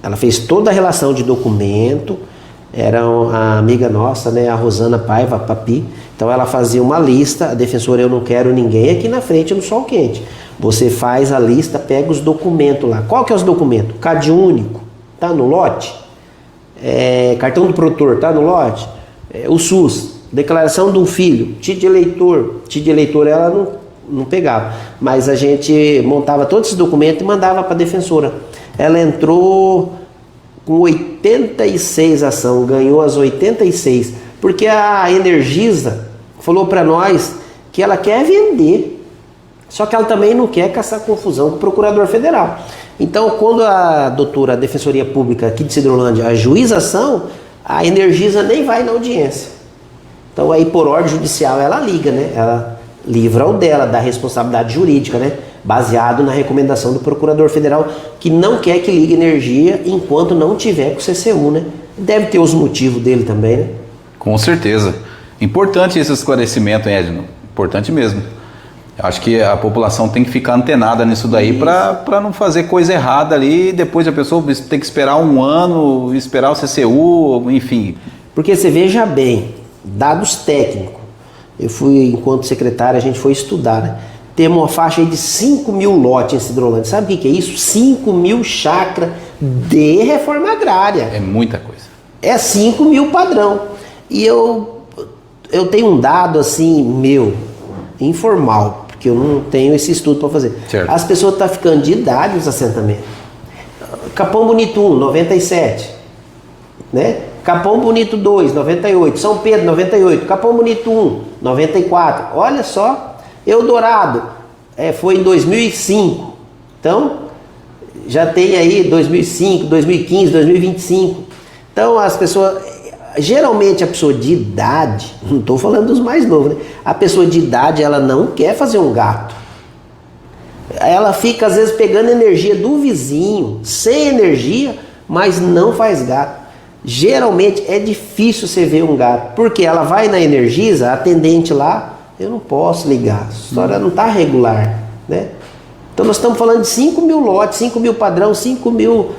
Ela fez toda a relação de documento. Era uma amiga nossa, né, a Rosana Paiva, a Papi. Então ela fazia uma lista, a defensora, eu não quero ninguém aqui na frente no sol quente. Você faz a lista, pega os documentos lá. Qual que é os documentos? CAD único, tá no lote? Cartão do produtor, tá no lote? O SUS, declaração de um filho, título de eleitor ela não pegava. Mas a gente montava todos esses documentos e mandava para a defensora. Ela entrou com 86 ação, ganhou as 86, porque a Energisa falou para nós que ela quer vender, só que ela também não quer caçar confusão com o procurador federal. Então, quando a Defensoria Pública aqui de Cidrolândia ajuiza a ação, a Energisa nem vai na audiência. Então aí por ordem judicial ela liga, né? Ela livra o dela da responsabilidade jurídica, né? Baseado na recomendação do Procurador Federal, que não quer que ligue energia enquanto não tiver com o CCU, né? Deve ter os motivos dele também, né? Com certeza. Importante esse esclarecimento, hein, Edno? Importante mesmo. Acho que a população tem que ficar antenada nisso daí para não fazer coisa errada ali e depois a pessoa tem que esperar um ano, esperar o CCU, enfim. Porque você veja bem, dados técnicos. Eu fui, enquanto secretário, a gente foi estudar, né? Temos uma faixa aí de 5 mil lotes em Cidrolândia. Sabe o que é isso? 5 mil chácaras de reforma agrária. É muita coisa. É 5 mil padrão. E eu tenho um dado assim, meu, informal, porque eu não tenho esse estudo para fazer. Certo. As pessoas estão ficando de idade nos assentamentos. Capão Bonito 1, 97. Né? Capão Bonito 2, 98. São Pedro, 98. Capão Bonito 1, 94. Olha só. Eldorado foi em 2005. Então, já tem aí 2005, 2015, 2025. Então, as pessoas... Geralmente, a pessoa de idade... Não estou falando dos mais novos, né? A pessoa de idade, ela não quer fazer um gato. Ela fica, às vezes, pegando energia do vizinho, sem energia, mas não faz gato. Geralmente, é difícil você ver um gato. Porque ela vai na Energisa, a atendente lá... Eu não posso ligar, a história não está regular, né? Então nós estamos falando de 5 mil lotes, 5 mil padrão, 5 mil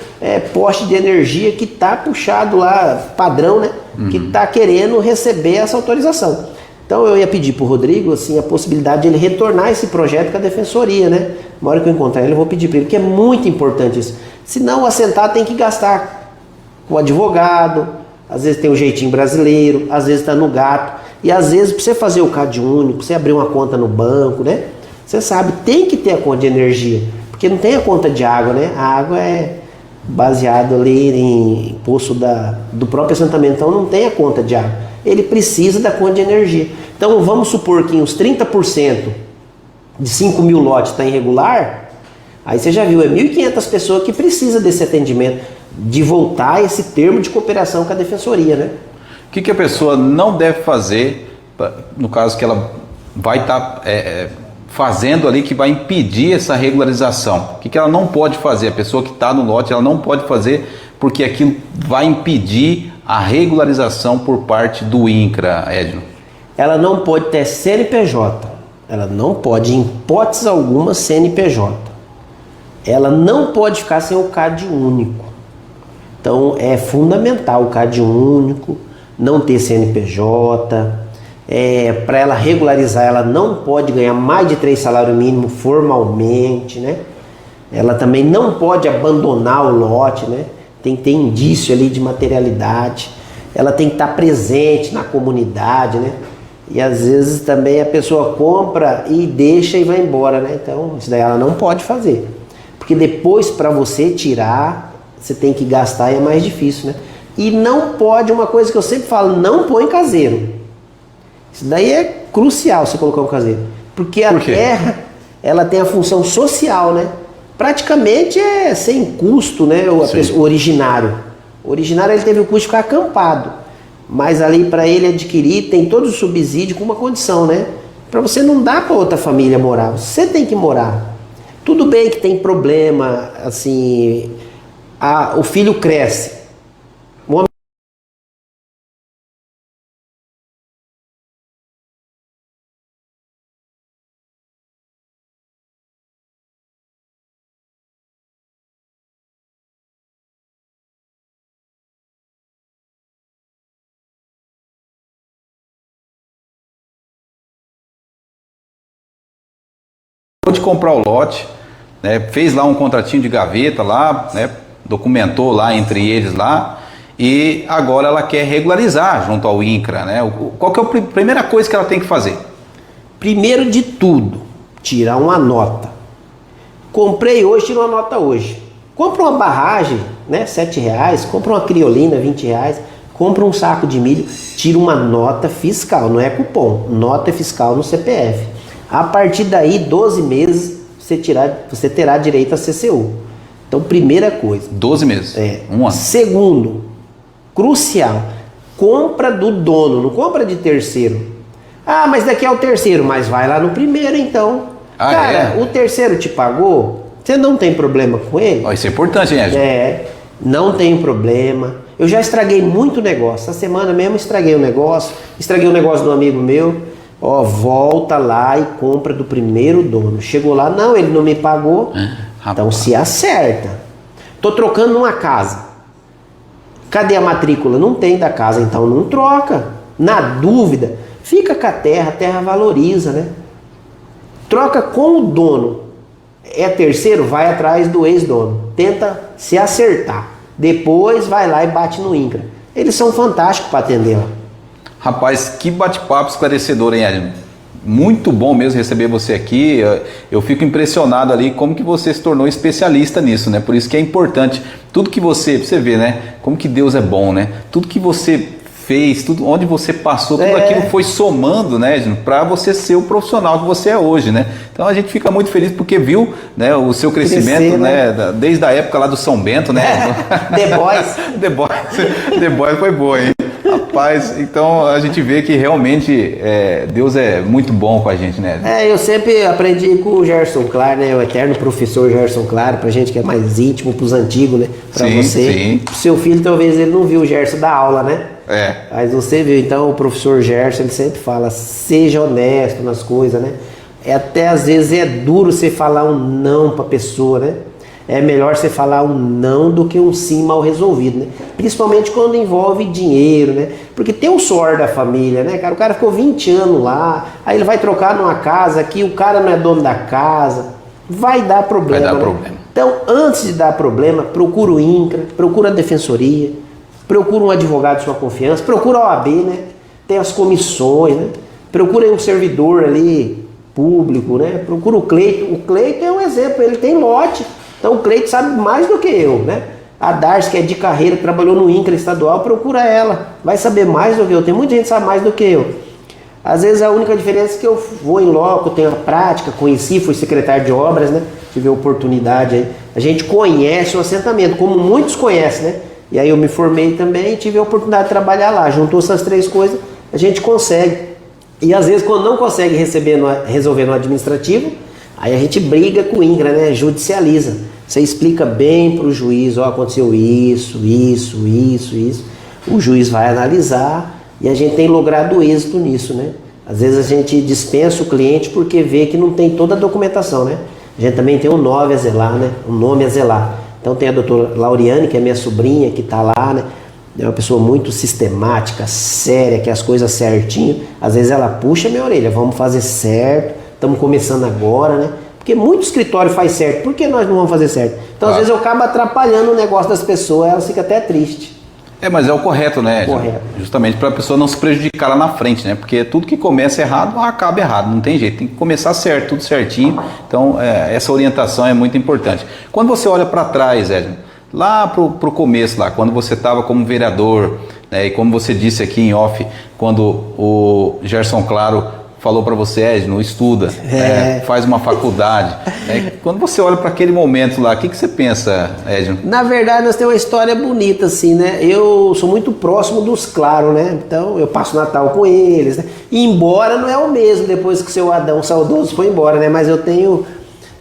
postes de energia que está puxado lá, padrão, né? Que está querendo receber essa autorização. Então eu ia pedir para o Rodrigo assim, a possibilidade de ele retornar esse projeto com a defensoria, né? Na hora que eu encontrar ele, eu vou pedir para ele, porque é muito importante isso. Senão o assentado tem que gastar com o advogado, às vezes tem um jeitinho brasileiro, às vezes está no gato. E às vezes, para você fazer o CAD único, para você abrir uma conta no banco, né? Você sabe, tem que ter a conta de energia. Porque não tem a conta de água, né? A água é baseada ali em poço do próprio assentamento. Então não tem a conta de água. Ele precisa da conta de energia. Então vamos supor que uns 30% de 5 mil lotes está irregular. Aí você já viu, é 1.500 pessoas que precisam desse atendimento. De voltar a esse termo de cooperação com a defensoria, né? O que a pessoa não deve fazer, no caso que ela vai estar fazendo ali, que vai impedir essa regularização? O que ela não pode fazer? A pessoa que está no lote, ela não pode fazer porque aquilo vai impedir a regularização por parte do INCRA, Edno. Ela não pode ter CNPJ. Ela não pode, em hipótese alguma, CNPJ. Ela não pode ficar sem o CAD único. Então é fundamental o CAD único. Não ter CNPJ, para ela regularizar, ela não pode ganhar mais de 3 salários mínimos formalmente, né? Ela também não pode abandonar o lote, né? Tem que ter indício ali de materialidade, ela tem que estar presente na comunidade, né? E às vezes também a pessoa compra e deixa e vai embora, né? Então isso daí ela não pode fazer, porque depois para você tirar, você tem que gastar e é mais difícil, né? E não pode, uma coisa que eu sempre falo, não põe caseiro. Isso daí é crucial você colocar um caseiro. Porque a terra, ela tem a função social, né? Praticamente é sem custo, né? O originário. O originário ele teve o custo de ficar acampado. Mas ali para ele adquirir tem todo o subsídio com uma condição, né? Para você não dar para outra família morar, você tem que morar. Tudo bem que tem problema, assim, o filho cresce. De comprar o lote, né, fez lá um contratinho de gaveta lá, né, documentou lá entre eles lá, e agora ela quer regularizar junto ao INCRA, né? Qual que é a primeira coisa que ela tem que fazer? Primeiro de tudo, tirar uma nota. Comprei hoje, tira uma nota hoje. Compra uma barragem, né, R$7, compra uma criolina, R$20, compra um saco de milho, tira uma nota fiscal, não é cupom, nota fiscal no CPF. A partir daí, 12 meses, você terá direito a CCU. Então, primeira coisa. 12 meses? É. Um ano. Segundo, crucial, compra do dono, não compra de terceiro. Ah, mas daqui é o terceiro, mas vai lá no primeiro então. Cara, o terceiro te pagou, você não tem problema com ele? Isso é importante, hein, Edson? Não tem problema. Eu já estraguei muito negócio. Essa semana mesmo estraguei o negócio do amigo meu. Volta lá e compra do primeiro dono. Chegou lá, não, ele não me pagou. Então se acerta. Tô trocando uma casa. Cadê a matrícula? Não tem da casa, então não troca. Na dúvida, fica com a terra valoriza, né? Troca com o dono. É terceiro, vai atrás do ex-dono. Tenta se acertar. Depois vai lá e bate no INCRA. Eles são fantásticos para atender, ó. Rapaz, que bate-papo esclarecedor, hein, Edson? Muito bom mesmo receber você aqui. Eu fico impressionado ali como que você se tornou especialista nisso, né? Por isso que é importante. Tudo que você vê, né? Como que Deus é bom, né? Tudo que você fez, tudo onde você passou, tudo aquilo foi somando, né, Edson, para você ser o profissional que você é hoje, né? Então a gente fica muito feliz porque viu, né, o seu crescimento, né? Desde a época lá do São Bento, né? The Boys foi boa, hein? Rapaz, então a gente vê que realmente Deus é muito bom com a gente, né? Eu sempre aprendi com o Gerson Claro, né? O eterno professor Gerson Claro, pra gente que é mais íntimo, pros antigos, né? Pra você. Sim. Pro seu filho, talvez ele não viu o Gerson dar aula, né? Mas você viu, então o professor Gerson, ele sempre fala, seja honesto nas coisas, né? Até às vezes é duro você falar um não pra pessoa, né? É melhor você falar um não do que um sim mal resolvido, né? Principalmente quando envolve dinheiro, né? Porque tem o suor da família, né, cara? O cara ficou 20 anos lá, aí ele vai trocar numa casa que o cara não é dono da casa. Vai dar problema. Vai dar problema. Então, antes de dar problema, procura o INCRA, procura a defensoria, procura um advogado de sua confiança, procura a OAB, né? Tem as comissões, né? Procura um servidor ali público, né? Procura o Cleito. O Cleito é um exemplo, ele tem lote. Então o Cleito sabe mais do que eu, né? A Darcy, que é de carreira, que trabalhou no INCRA estadual, procura ela. Vai saber mais do que eu. Tem muita gente que sabe mais do que eu. Às vezes a única diferença é que eu vou em loco, tenho a prática, conheci, fui secretário de obras, né? Tive a oportunidade aí. A gente conhece o assentamento, como muitos conhecem, né? E aí eu me formei também e tive a oportunidade de trabalhar lá. Juntou essas três coisas, a gente consegue. E às vezes quando não consegue resolver no administrativo, aí a gente briga com o INCRA, né? Judicializa. Você explica bem para o juiz, aconteceu isso. O juiz vai analisar e a gente tem logrado êxito nisso, né? Às vezes a gente dispensa o cliente porque vê que não tem toda a documentação, né? A gente também tem um nome a zelar, né? Um nome a zelar. Então tem a doutora Lauriane, que é minha sobrinha, que está lá, né? É uma pessoa muito sistemática, séria, que as coisas certinho. Às vezes ela puxa minha orelha, vamos fazer certo, estamos começando agora, né? Porque muito escritório faz certo, por que nós não vamos fazer certo? Então às vezes eu acabo atrapalhando o negócio das pessoas, elas ficam até tristes. Mas é o correto, né? Correto. Justamente para a pessoa não se prejudicar lá na frente, né? Porque tudo que começa errado, acaba errado, não tem jeito, tem que começar certo, tudo certinho. Então essa orientação é muito importante. Quando você olha para trás, Edson, lá pro começo, lá, quando você estava como vereador, né? E como você disse aqui em off, quando o Gerson Claro falou para você, Edson, estuda, faz uma faculdade. Quando você olha para aquele momento lá, o que você pensa, Edson? Na verdade, nós temos uma história bonita, assim, né? Eu sou muito próximo dos Claro, né? Então, eu passo o Natal com eles, né? E embora não é o mesmo depois que o seu Adão saudoso foi embora, né? Mas eu tenho...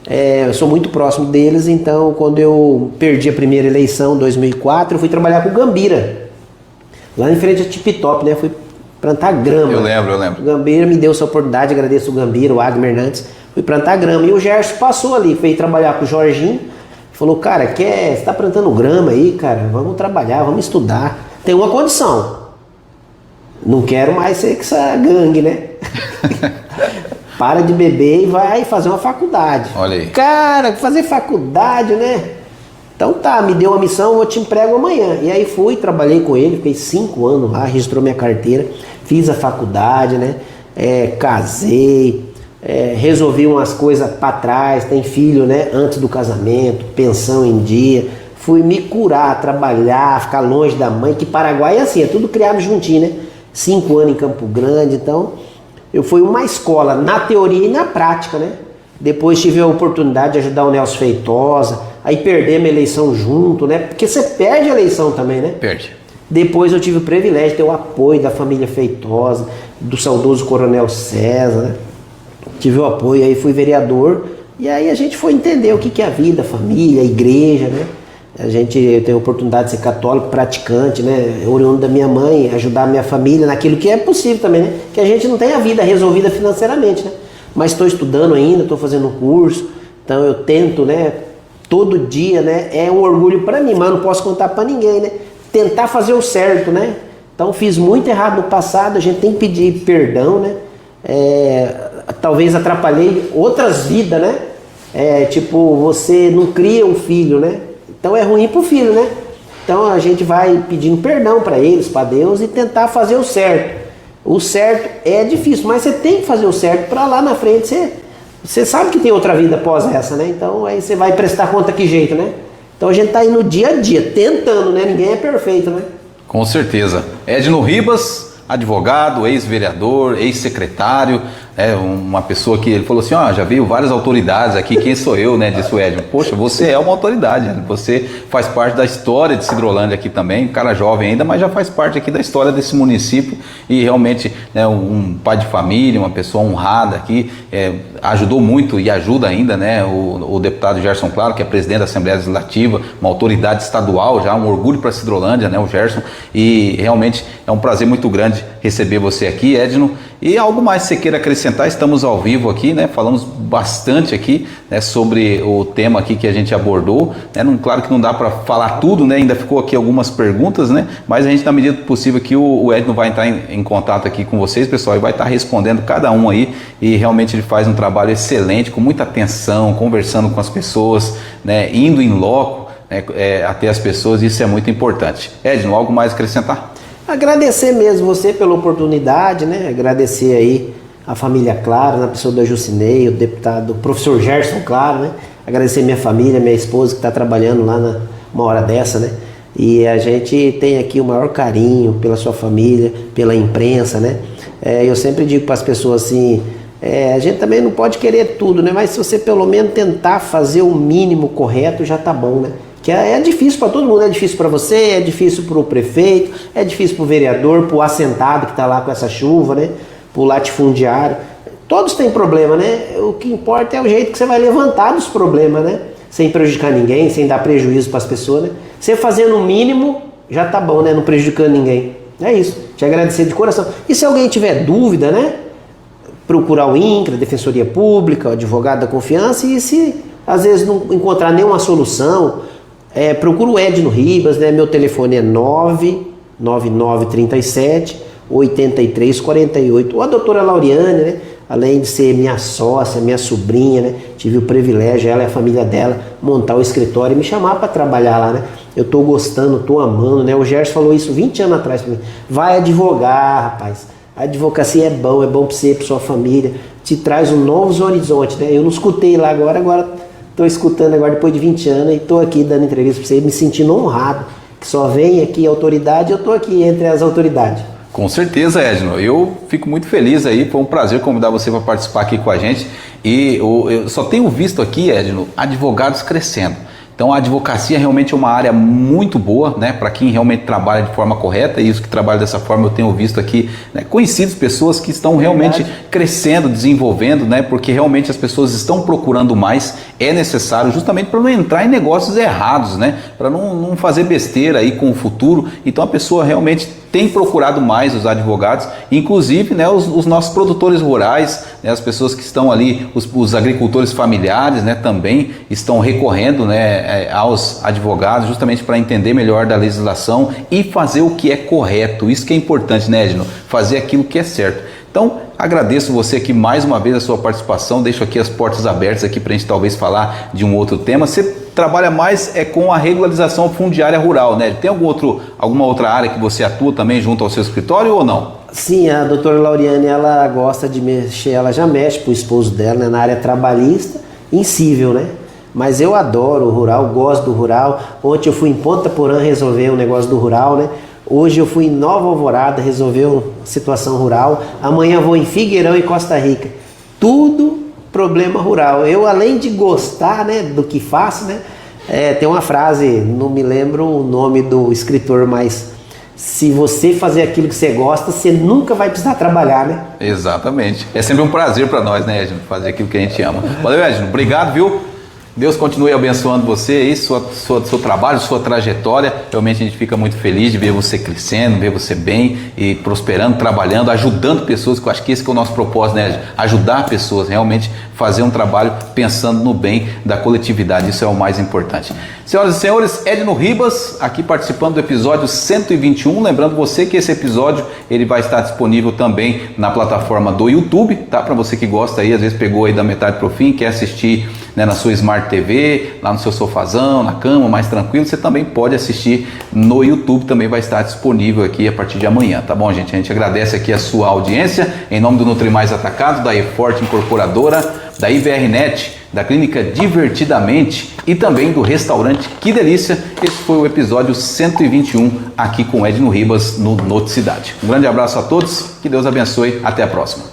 eu sou muito próximo deles, então, quando eu perdi a primeira eleição, em 2004, eu fui trabalhar com o Gambira. Lá em frente a Tip Top, né? Fui plantar grama. Eu lembro. O Gambira me deu essa oportunidade, agradeço o Gambira, o Agner Hernandes. Fui plantar grama. E o Gerson passou ali, veio trabalhar com o Jorginho. Falou, cara, você tá plantando grama aí, cara? Vamos trabalhar, vamos estudar. Tem uma condição. Não quero mais ser com essa gangue, né? Para de beber e vai fazer uma faculdade. Olha aí. Cara, fazer faculdade, né? Então tá, me deu uma missão, eu te emprego amanhã. E aí fui, trabalhei com ele, fiquei 5 anos lá, registrou minha carteira, fiz a faculdade, né? Casei, resolvi umas coisas para trás, tem filho, né? Antes do casamento, pensão em dia. Fui me curar, trabalhar, ficar longe da mãe, que Paraguai é assim, é tudo criado juntinho, né? 5 anos em Campo Grande, então eu fui uma escola na teoria e na prática, né? Depois tive a oportunidade de ajudar o Nelson Feitosa, aí perder minha eleição junto, né? Porque você perde a eleição também, né? Perde. Depois eu tive o privilégio de ter o apoio da família Feitosa, do saudoso Coronel César, né? Tive o apoio, aí fui vereador, e aí a gente foi entender o que é a vida, a família, a igreja, né? Eu tenho a oportunidade de ser católico, praticante, né? Oriundo da minha mãe, ajudar a minha família naquilo que é possível também, né? Que a gente não tem a vida resolvida financeiramente, né? Mas estou estudando ainda, estou fazendo um curso, então eu tento, né? Todo dia, né? É um orgulho para mim, mas não posso contar para ninguém, né? Tentar fazer o certo, né? Então fiz muito errado no passado, a gente tem que pedir perdão, né? Talvez atrapalhei outras vidas, né? Tipo, você não cria um filho, né? Então é ruim pro filho, né? Então a gente vai pedindo perdão para eles, para Deus, e tentar fazer o certo. O certo é difícil, mas você tem que fazer o certo para lá na frente você sabe que tem outra vida após essa, né? Então aí você vai prestar conta que jeito, né? Então a gente tá aí no dia a dia, tentando, né? Ninguém é perfeito, né? Com certeza. Edno Ribas, advogado, ex-vereador, ex-secretário, uma pessoa que ele falou assim, já veio várias autoridades aqui, quem sou eu, né? Disse o Edno. Poxa, você é uma autoridade, né? Você faz parte da história de Sidrolândia aqui também, um cara jovem ainda, mas já faz parte aqui da história desse município e realmente, né, um pai de família, uma pessoa honrada aqui, ajudou muito e ajuda ainda, né? O deputado Gerson Claro, que é presidente da Assembleia Legislativa, uma autoridade estadual já, um orgulho para Sidrolândia, né? O Gerson, e realmente é um prazer muito grande receber você aqui, Edno. E algo mais que você queira acrescentar, estamos ao vivo aqui, né? Falamos bastante aqui, né, sobre o tema aqui que a gente abordou, né? Claro que não dá para falar tudo, né? Ainda ficou aqui algumas perguntas, né? Mas a gente, na medida do possível, que o Edno vai entrar em contato aqui com vocês, pessoal, e vai estar respondendo cada um aí, e realmente ele faz um trabalho excelente, com muita atenção, conversando com as pessoas, né? Indo em loco, né? Até as pessoas, isso é muito importante. Edno, algo mais a acrescentar? Agradecer mesmo você pela oportunidade, né? Agradecer aí a família Claro, na pessoa da Jucinei, o deputado, o professor Gerson Claro, né? Agradecer minha família, minha esposa que está trabalhando lá numa hora dessa, né? E a gente tem aqui o maior carinho pela sua família, pela imprensa, né? Eu sempre digo para as pessoas assim, a gente também não pode querer tudo, né? Mas se você pelo menos tentar fazer o mínimo correto, já tá bom, né? Que é difícil para todo mundo, é difícil para você, é difícil para o prefeito, é difícil para o vereador, para o assentado que está lá com essa chuva, né? Para o latifundiário. Todos têm problema, né? O que importa é o jeito que você vai levantar dos problemas, né? Sem prejudicar ninguém, sem dar prejuízo para as pessoas, né? Você fazendo o mínimo, já tá bom, né? Não prejudicando ninguém. É isso. Te agradecer de coração. E se alguém tiver dúvida, né? Procurar o INCRA, Defensoria Pública, o advogado da confiança, e se às vezes não encontrar nenhuma solução, procura o Edno Ribas, né? Meu telefone é 99937 8348. Ou a doutora Lauriane, né? Além de ser minha sócia, minha sobrinha, né? Tive o privilégio, ela e a família dela, montar o escritório e me chamar para trabalhar lá, né? Eu tô gostando, tô amando, né? O Gerson falou isso 20 anos atrás para mim. Vai advogar, rapaz. A advocacia é bom para você, para sua família. Te traz novos horizontes, né? Eu não escutei lá agora estou escutando agora depois de 20 anos e estou aqui dando entrevista para você, me sentindo honrado. Que só vem aqui autoridade, eu estou aqui entre as autoridades. Com certeza, Edno. Eu fico muito feliz aí, foi um prazer convidar você para participar aqui com a gente. E eu só tenho visto aqui, Edno, advogados crescendo. Então a advocacia realmente é uma área muito boa, né, para quem realmente trabalha de forma correta, e isso que trabalha dessa forma eu tenho visto aqui, né, conhecidos, pessoas que estão realmente crescendo, desenvolvendo, né, porque realmente as pessoas estão procurando mais, é necessário justamente para não entrar em negócios errados, né, para não fazer besteira aí com o futuro. Então a pessoa realmente tem procurado mais os advogados, inclusive, né, os nossos produtores rurais, né, as pessoas que estão ali, os agricultores familiares, né, também estão recorrendo, né, aos advogados justamente para entender melhor da legislação e fazer o que é correto. Isso que é importante, né, Edno? Fazer aquilo que é certo. Então, agradeço você aqui mais uma vez a sua participação, deixo aqui as portas abertas aqui para a gente talvez falar de um outro tema. Você trabalha mais com a regularização fundiária rural, né? Tem alguma outra área que você atua também junto ao seu escritório ou não? Sim, a doutora Lauriane, ela gosta de mexer, ela já mexe para o esposo dela, né, na área trabalhista e civil, né? Mas eu adoro o rural, gosto do rural. Ontem eu fui em Ponta Porã resolver um negócio do rural, né? Hoje eu fui em Nova Alvorada resolver uma situação rural. Amanhã vou em Figueirão e Costa Rica. Tudo problema rural. Eu, além de gostar, né, do que faço, né? Tem uma frase, não me lembro o nome do escritor, mas se você fazer aquilo que você gosta, você nunca vai precisar trabalhar, né? Exatamente. É sempre um prazer para nós, né, Edno, fazer aquilo que a gente ama. Valeu, Edno. Obrigado, viu? Deus continue abençoando você aí, seu trabalho, sua trajetória. Realmente a gente fica muito feliz de ver você crescendo, ver você bem e prosperando, trabalhando, ajudando pessoas, que eu acho que esse que é o nosso propósito, né? Ajudar pessoas, realmente fazer um trabalho pensando no bem da coletividade. Isso é o mais importante. Senhoras e senhores, Edno Ribas, aqui participando do episódio 121. Lembrando você que esse episódio ele vai estar disponível também na plataforma do YouTube, tá? Para você que gosta aí, às vezes pegou aí da metade pro fim, quer assistir, né, na sua Smart TV, lá no seu sofazão, na cama, mais tranquilo, você também pode assistir no YouTube, também vai estar disponível aqui a partir de amanhã, tá bom, gente? A gente agradece aqui a sua audiência, em nome do Nutrimais Atacado, da eForte Incorporadora, da IVRnet, da Clínica Divertidamente e também do restaurante Que Delícia. Esse foi o episódio 121 aqui com Edno Ribas no Noticidade. Um grande abraço a todos, que Deus abençoe, até a próxima.